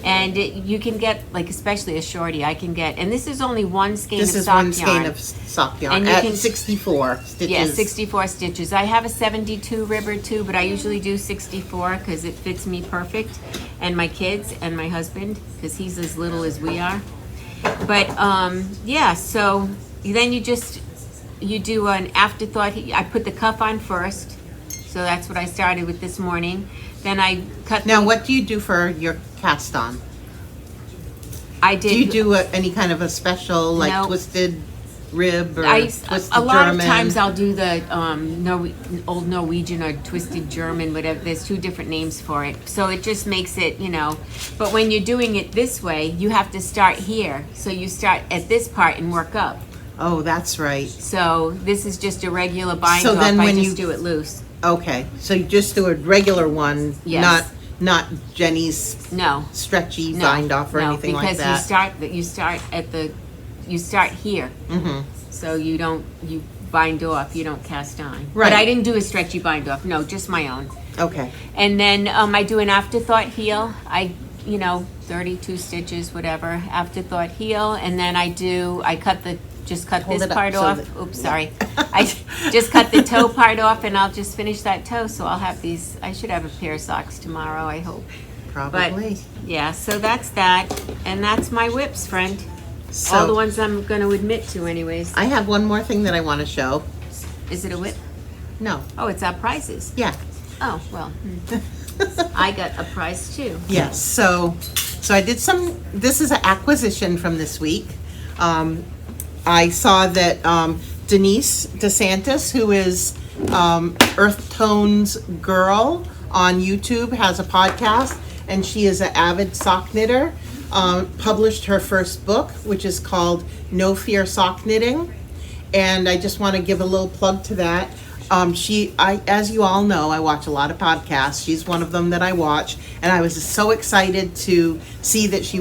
And you can get, like, especially a shorty, I can get, and this is only one skein This of is sock one skein yarn. of sock yarn And you at can- 64 stitches. Yeah, 64 stitches. I have a 72 ribber too, but I usually do 64 because it fits me perfect, and my kids and my husband because he's as little as we are. But yeah, so then you do an afterthought. I put the cuff on first, So that's what I started with this morning. Then I cut. Now, what do you do for your cast on? I did. Do you do any kind of a special, like No. twisted rib or I, twisted a lot German? of times I'll do the old Norwegian or twisted German, whatever. There's two different names for it. So it just makes it, but when you're doing it this way, you have to start here. So you start at this part and work up. Oh, that's right. So this is just a regular bind So off. then I when just you- do it loose. Okay, so you just do a regular one, Yes. not Jenny's No. stretchy No, bind off or no, anything like because that. you start here. Mm-hmm. So you bind off, you don't cast on. Right. But I didn't do a stretchy bind off, no, just my own. Okay. And then I do an afterthought heel. 32 stitches, whatever, afterthought heel. And then I cut Hold this it up part so off. that- Oops, sorry. I just cut the toe part off and I'll just finish that toe. So I'll have these, I should have a pair of socks tomorrow, I hope. Probably. Yeah, so that's that. And that's my whips, friend. So All the ones I'm going to admit to anyways. I have one more thing that I want to show. Is it a whip? No. Oh, it's our prizes. Yeah. Oh, well. I got a prize too. Yes. So I did this is an acquisition from this week. I saw that Denise DeSantis, who is Earth Tones Girl on YouTube, has a podcast, and she is an avid sock knitter. Published her first book, which is called No Fear Sock Knitting, and I just want to give a little plug to that. As you all know, I watch a lot of podcasts. She's one of them that I watch, and I was so excited to see that she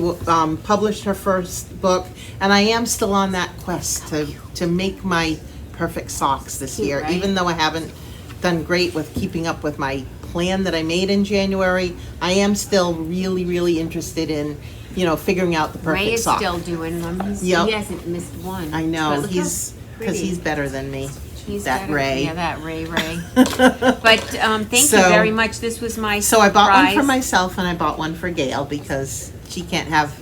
published her first book, and I am still on that quest to make my perfect socks this Cute, year, right? even though I haven't done great with keeping up with my plan that I made in January. I am still really, really interested in, figuring out the perfect Ray is sock. still doing them. Yep. He hasn't missed one. I know, But look how because pretty. he's better than me. He's that better. Ray. Yeah, that Ray. But thank you So- very much. This was my So I bought one for prize. myself and I bought one for Gayle because she can't have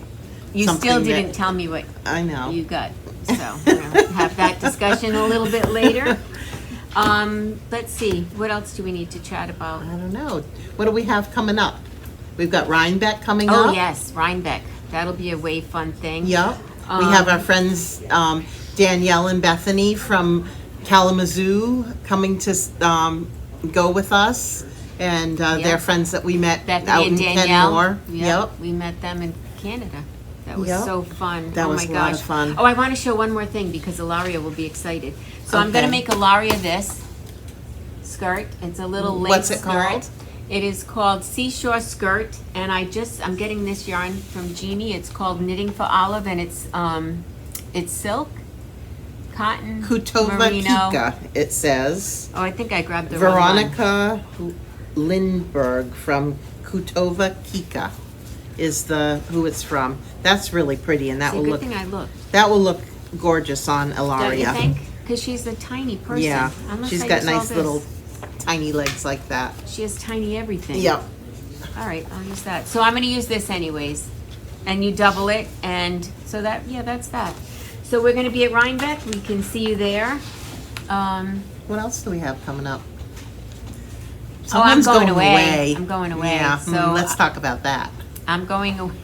You something still that- didn't tell me what I know. you got. So we'll have that discussion a little bit later. Let's see. What else do we need to chat about? I don't know. What do we have coming up? We've got Rhinebeck coming up. Oh, yes, Rhinebeck. That'll be a way fun thing. Yep. We have our friends Danielle and Bethany from Kalamazoo coming to go with us, and they're friends that we met Bethany out and in Danielle. Kenmore. Yep. We met them in Canada. That was Yep. so fun. That oh was my a lot gosh. of fun. Oh, I want to show one more thing because Ilaria will be excited. So I'm going to Okay. make Ilaria this skirt. It's a little lace What's it skirt. called? It is called Seashore Skirt, and I'm getting this yarn from Jeannie. It's called Knitting for Olive, and it's silk, cotton, Kutova merino. Kika, it says. Oh, I think I grabbed the wrong one. Veronica Lindberg from Kutova Kika is who it's from. That's really pretty, and It's a good thing I looked. that will look gorgeous on Don't you Ilaria. think? Because she's a tiny person. Yeah, Unless she's I got use all nice this. little tiny legs like that. She has tiny everything. Yep. All right, I'll use that. So I'm going to use this anyways. And you double it, and so that's that. So we're going to be at Rhinebeck. We can see you there. What else do we have coming up? I'm Someone's going away. I'm going away. Yeah, So let's talk about that. I'm going away.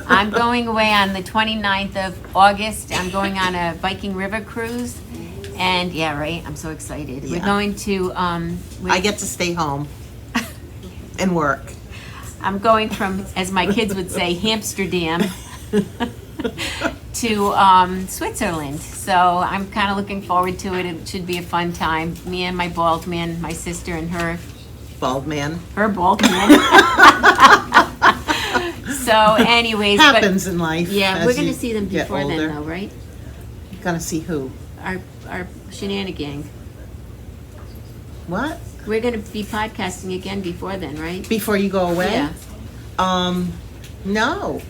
I'm going away on the 29th of August. I'm going on a Viking River cruise. And yeah, right. I'm so excited. We're Yeah. going to I get to stay home and work. I'm going from, as my kids would say, Amsterdam to Switzerland. So I'm kind of looking forward to it. It should be a fun time. Me and my bald man, my sister and her Bald man. bald man. So anyways, Happens in life. yeah, as we're going you to see them get before then older. though, right? Gonna see who? Our Shenani-Gang. What? We're going to be podcasting again before then, right? Before you go away? Yeah. No.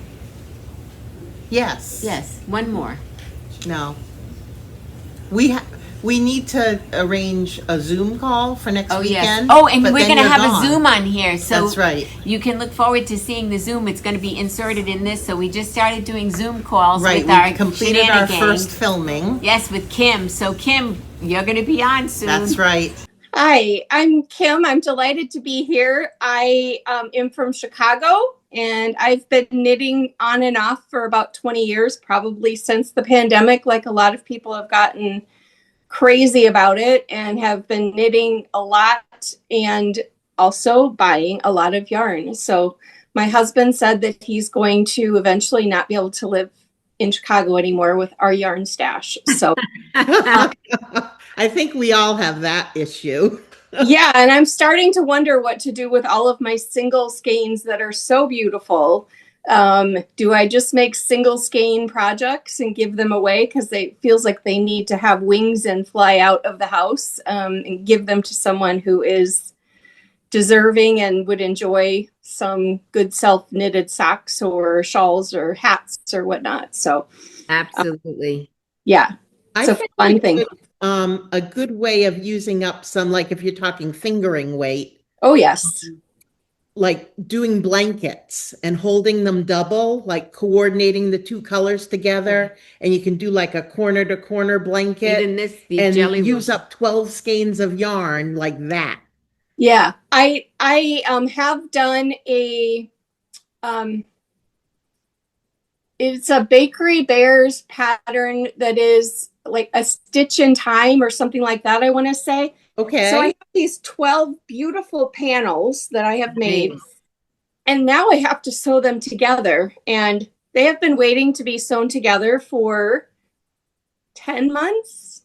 Yes. Yes. One more. No. We need to arrange a Zoom call for next Oh, yes. weekend. Oh, and but we're then going to you're have gone. a Zoom on here. So That's right. you can look forward to seeing the Zoom. It's going to be inserted in this. So we just started doing Zoom calls Right. with our We completed our Shenani-Gang. first filming. Yes, with Kim. So Kim, you're going to be on soon. That's right. Hi, I'm Kim. I'm delighted to be here. I am from Chicago, and I've been knitting on and off for about 20 years, probably since the pandemic. Like a lot of people have gotten crazy about it and have been knitting a lot and also buying a lot of yarn. So my husband said that he's going to eventually not be able to live in Chicago anymore with our yarn stash. So I think we all have that issue. yeah, and I'm starting to wonder what to do with all of my single skeins that are so beautiful. Do I just make single skein projects and give them away because it feels like they need to have wings and fly out of the house, and give them to someone who is deserving and would enjoy some good self-knitted socks or shawls or hats or whatnot. So Absolutely. yeah, I it's a think fun thing. a good way of using up some, like if you're talking fingering weight, Oh yes. like doing blankets and holding them double, like coordinating the two colors together, and you can do like a corner to corner blanket Even these and jelly use rolls. up 12 skeins of yarn like that. Yeah, I have done a it's a Bakery Bears pattern that is like a stitch in time or something like that, I want to say. Okay. So I have these 12 beautiful panels that I have made, Nice. and now I have to sew them together, and they have been waiting to be sewn together for 10 months.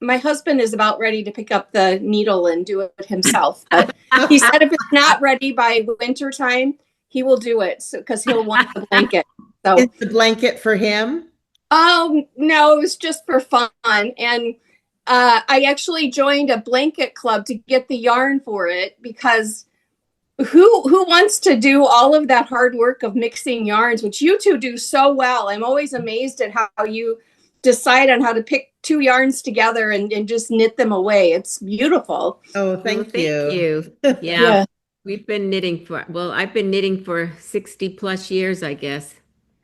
My husband is about ready to pick up the needle and do it himself, but he said if it's not ready by winter time, he will do it because he'll want the blanket. So Is the blanket for him? no, it was just for fun. And I actually joined a blanket club to get the yarn for it because who wants to do all of that hard work of mixing yarns, which you two do so well. I'm always amazed at how you decide on how to pick two yarns together and just knit them away. It's beautiful. Oh, Well, thank you. you. Yeah. We've been knitting I've been knitting for 60 plus years, I guess.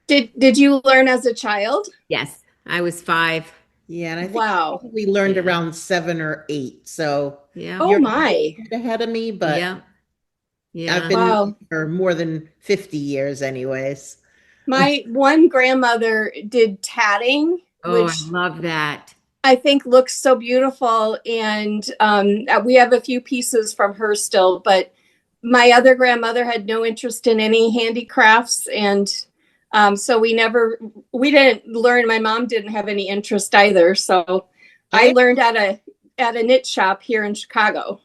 Did you learn as a child? Yes. I was 5. Yeah, and I think Wow. we learned Yeah. around 7 or 8. So Yeah. Oh you're my. ahead of me, but Yeah. I've Yeah. been Wow. for more than 50 years anyways. My one grandmother did tatting, Oh, I which love that. I think looks so beautiful. And we have a few pieces from her still, but my other grandmother had no interest in any handicrafts. And so we didn't learn. My mom didn't have any interest either. So I learned at a knit shop here in Chicago.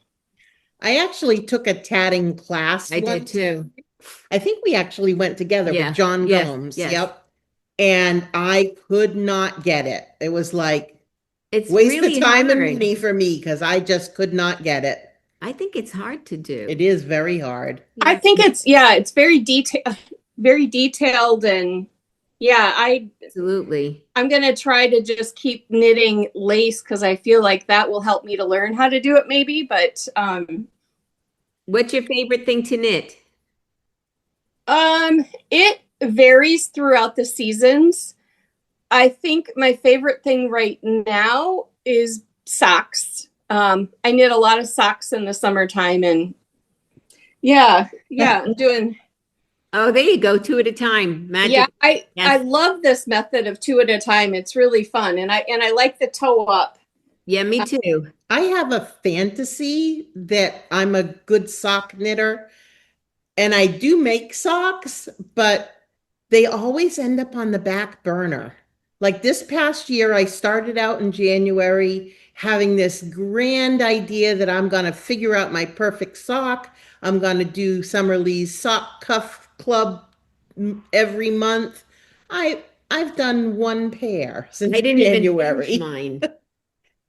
I actually took a tatting class I did once. too. I think we actually went together Yeah. with John Yes. Gomes. Yes. Yep. And I could not get it. It was like It's waste really of time and hard. money for me because I just could not get it. I think it's hard to do. It is very hard. I think it's very detailed, and yeah, Absolutely. I'm going to try to just keep knitting lace because I feel like that will help me to learn how to do it maybe. But What's your favorite thing to knit? it varies throughout the seasons. I think my favorite thing right now is socks. I knit a lot of socks in the summertime, and yeah, I'm doing. Oh, there you go. 2 at a time. Magic. Yeah, I Yes. love this method of 2 at a time. It's really fun, and I like the toe up. Yeah, me too. I have a fantasy that I'm a good sock knitter, and I do make socks, but they always end up on the back burner. Like this past year, I started out in January having this grand idea that I'm going to figure out my perfect sock. I'm going to do Summerlee's sock cuff club every month. I've done one pair since I didn't even January. finish mine.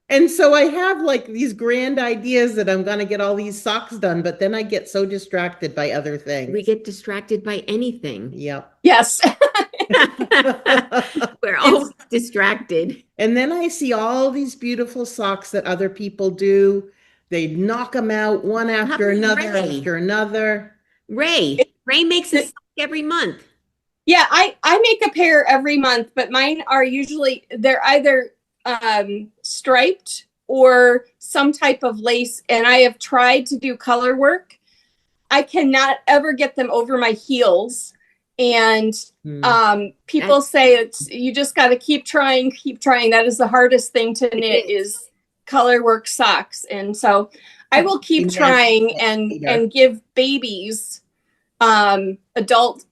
And so I have like these grand ideas that I'm going to get all these socks done, but then I get so distracted by other things. We get distracted by anything. Yep. Yes. We're always distracted. And then I see all these beautiful socks that other people do. They knock them out one after about another Ray? after another. Ray makes a sock every month. Yeah, I make a pair every month, but mine are usually they're either striped or some type of lace. And I have tried to do color work. I cannot ever get them over my heels. And people say you just got to keep trying. That is the hardest thing to knit is color work socks. And so I will keep trying and give babies adult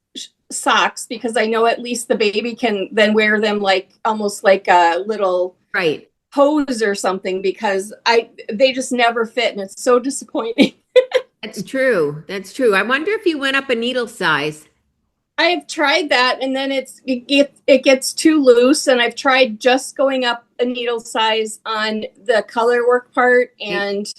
socks, because I know at least the baby can then wear them like almost like a little hose or something, because they just never fit, and it's so disappointing. That's true. That's true. I wonder if you went up a needle size. I have tried that, and then it gets too loose, and I've tried just going up a needle size on the color work part, and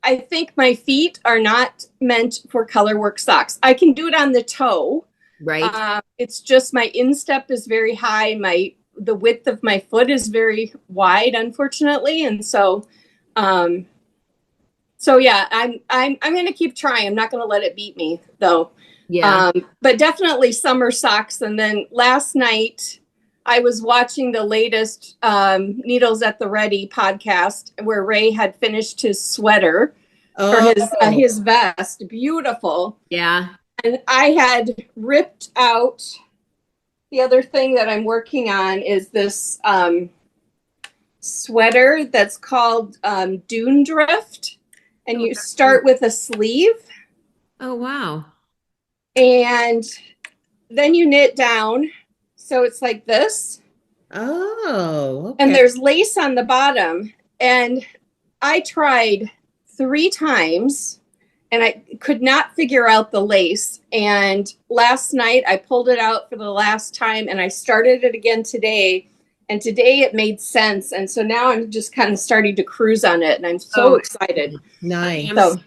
I think my feet are not meant for color work socks. I can do it on the toe. Right. It's just my instep is very high. The width of my foot is very wide, unfortunately, and so yeah, I'm going to keep trying. I'm not going to let it beat me, though. Yeah. But definitely summer socks. And then last night I was watching the latest Needles at the Ready podcast, where Ray had finished his sweater for his vest. Beautiful. Yeah. And I had ripped out. The other thing that I'm working on is this sweater that's called Dune Drift. And you start with a sleeve. Oh, wow. And then you knit down. So it's like this. Oh, okay. And there's lace on the bottom. And I tried 3 times and I could not figure out the lace. And last night I pulled it out for the last time and I started it again today. And today it made sense. And so now I'm just kind of starting to cruise on it. And I'm so excited. Nice. So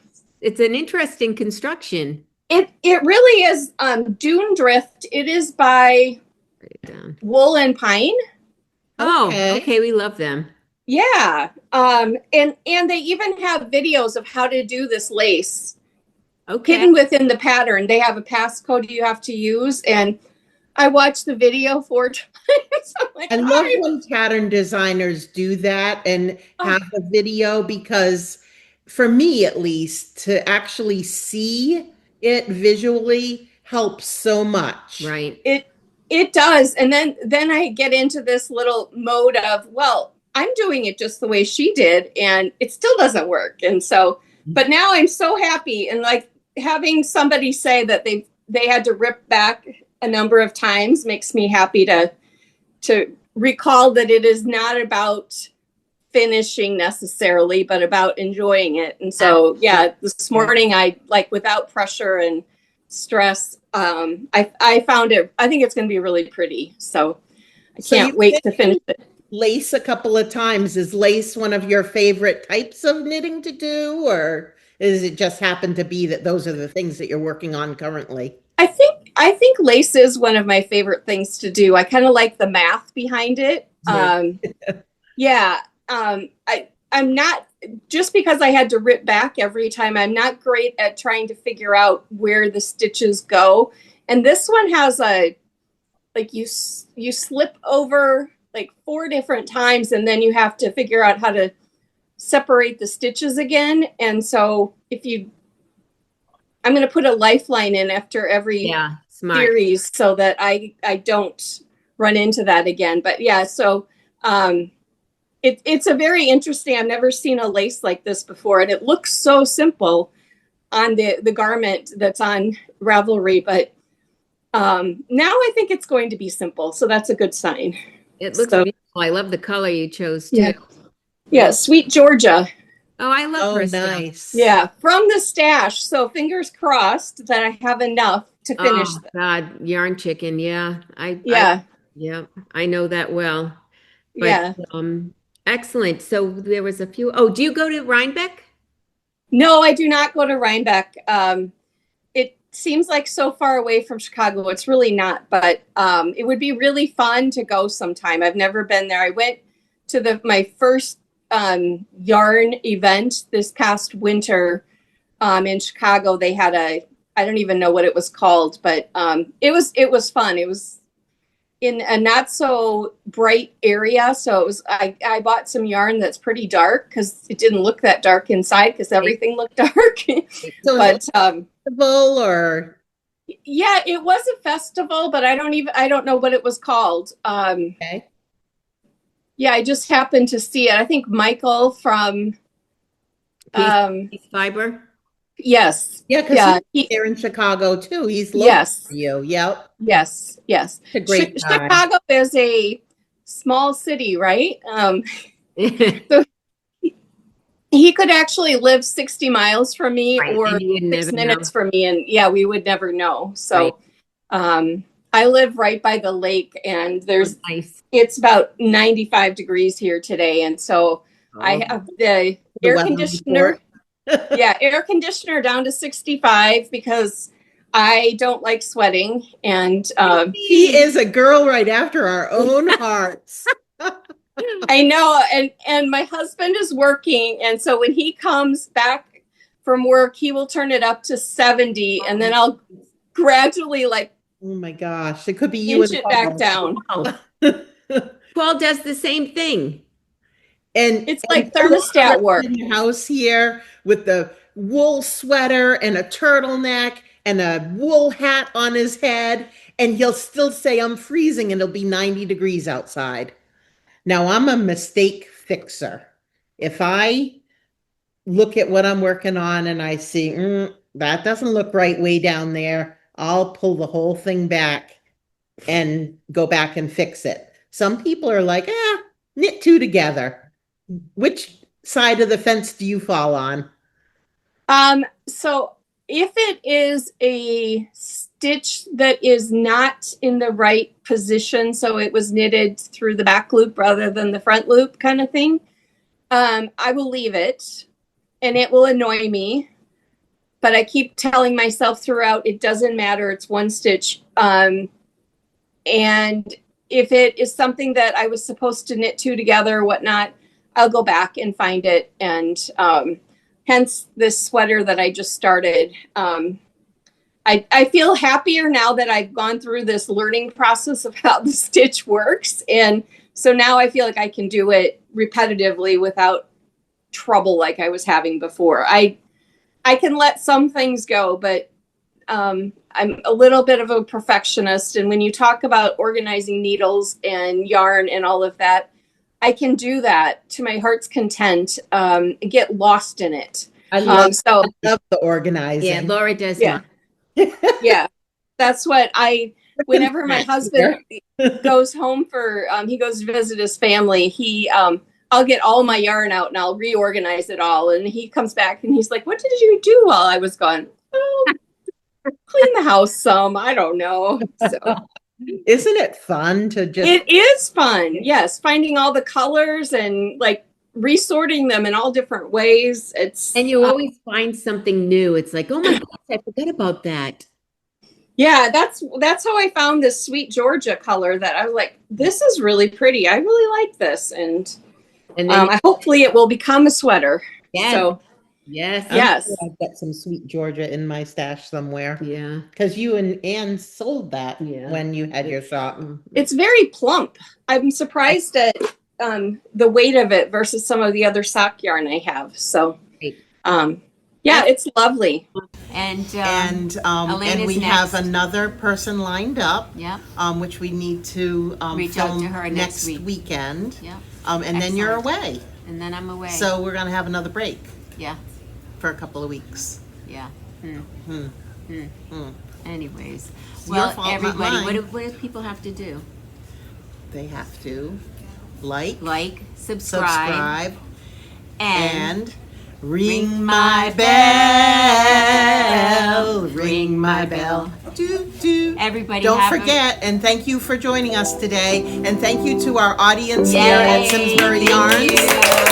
it's an interesting construction. It really is Dune Drift. It is by Wool and Pine. Oh, okay. We love them. Yeah. And they even have videos of how to do this lace. Hidden within the pattern. They have a passcode you have to use. And I watched the video 4 times. I love when pattern designers do that and have a video, because for me, at least, to actually see it visually helps so much. Right. It does. And then I get into this little mode of, well, I'm doing it just the way she did, and it still doesn't work. And so, but now I'm so happy, and like having somebody say that they had to rip back a number of times makes me happy to recall that it is not about finishing necessarily, but about enjoying it. And so, yeah, this morning I, like, without pressure and stress, I found it, I think it's going to be really pretty. So I can't wait to finish it. Lace a couple of times. Is lace one of your favorite types of knitting to do, or does it just happen to be that those are the things that you're working on currently? I think lace is one of my favorite things to do. I kind of like the math behind it. I'm not, just because I had to rip back every time, I'm not great at trying to figure out where the stitches go. And this one has like you slip over like 4 different times, and then you have to figure out how to separate the stitches again. And so I'm going to put a lifeline in after every series so that I don't run into that again. But yeah, so it's a very interesting, I've never seen a lace like this before, and it looks so simple on the garment that's on Ravelry, but now I think it's going to be simple, so that's a good sign. It looks beautiful. I love the color you chose too. Yeah, Sweet Georgia. Oh, I love her. Nice. Yeah, from the stash. So fingers crossed that I have enough to finish. Oh, God, yarn chicken. Yeah. I know that well. But, excellent. So there was a few. Oh, do you go to Rhinebeck? No, I do not go to Rhinebeck. It seems like so far away from Chicago. It's really not, but it would be really fun to go sometime. I've never been there. I went to my first yarn event this past winter in Chicago. They had I don't even know what it was called, but it was fun. It was in a not so bright area. So it was, I bought some yarn that's pretty dark because it didn't look that dark inside because everything looked dark. So But festival or yeah, it was a festival, but I don't know what it was called. okay. Yeah, I just happened to see it. I think Michael from Fiber. yes. Yeah, because Yeah, he's there in Chicago too. He's local yes. to you. Yep. Yes. It's a great guy. Chicago is a small city, right? So he could actually live 60 miles from me Right, or and you would 6 never minutes know. from me. And yeah, we would never know. So I live right by the lake and Nice. it's about 95 degrees here today. And so I have the air weather conditioner. Yeah, air conditioner down to 65 because I don't like sweating. And He is a girl right after our own hearts. I know, and my husband is working, and so when he comes back from work, he will turn it up to 70, and then I'll gradually like Oh my gosh, it could be you inch and it back down. Paul does the same thing. And It's like thermostat work. in your house here with the wool sweater and a turtleneck and a wool hat on his head, and he'll still say, I'm freezing, and it'll be 90 degrees outside. Now, I'm a mistake fixer. If I look at what I'm working on and I see, that doesn't look right way down there, I'll pull the whole thing back and go back and fix it. Some people are like, knit two together. Which side of the fence do you fall on? So if it is a stitch that is not in the right position, so it was knitted through the back loop rather than the front loop kind of thing, I will leave it and it will annoy me. But I keep telling myself throughout, it doesn't matter. It's one stitch. And if it is something that I was supposed to knit two together or whatnot, I'll go back and find it. And hence this sweater that I just started. I feel happier now that I've gone through this learning process of how the stitch works. And so now I feel like I can do it repetitively without trouble like I was having before. I can let some things go, but I'm a little bit of a perfectionist. And when you talk about organizing needles and yarn and all of that, I can do that to my heart's content, get lost in it. I love the organizing. Yeah, Laura does. Yeah. Yeah. That's what whenever my husband goes home he goes to visit his family, I'll get all my yarn out and I'll reorganize it all. And he comes back and he's like, what did you do while I was gone? Oh, clean the house some. I don't know. So. Isn't it fun to just... It is fun. Yes. Finding all the colors and like resorting them in all different ways. And you always find something new. It's like, oh my gosh, I forgot about that. Yeah, that's how I found this Sweet Georgia color that I was like, this is really pretty. I really like this. And then, hopefully it will become a sweater. Yes. So, yes. Yes. I've got some Sweet Georgia in my stash somewhere. Yeah. Because you and Anne sold that when you had your shop. It's very plump. I'm surprised at the weight of it versus some of the other sock yarn I have. So, yeah, it's lovely. And Elena's we next. have another person lined up. Yep. Which we need to Reach out film to her next week. weekend. Yep. And then you're away. And then I'm away. So we're gonna have another break yeah. for a couple of weeks. Yeah. Hmm. Anyways, It's well, your fault, not everybody, mine. what do people have to do? They have to like, Subscribe, and ring my bell. Ring my bell. Doo, doo. Everybody Don't have forget, and thank you for joining us today. And thank you to our audience here Yay, at Simsbury thank Yarns. you.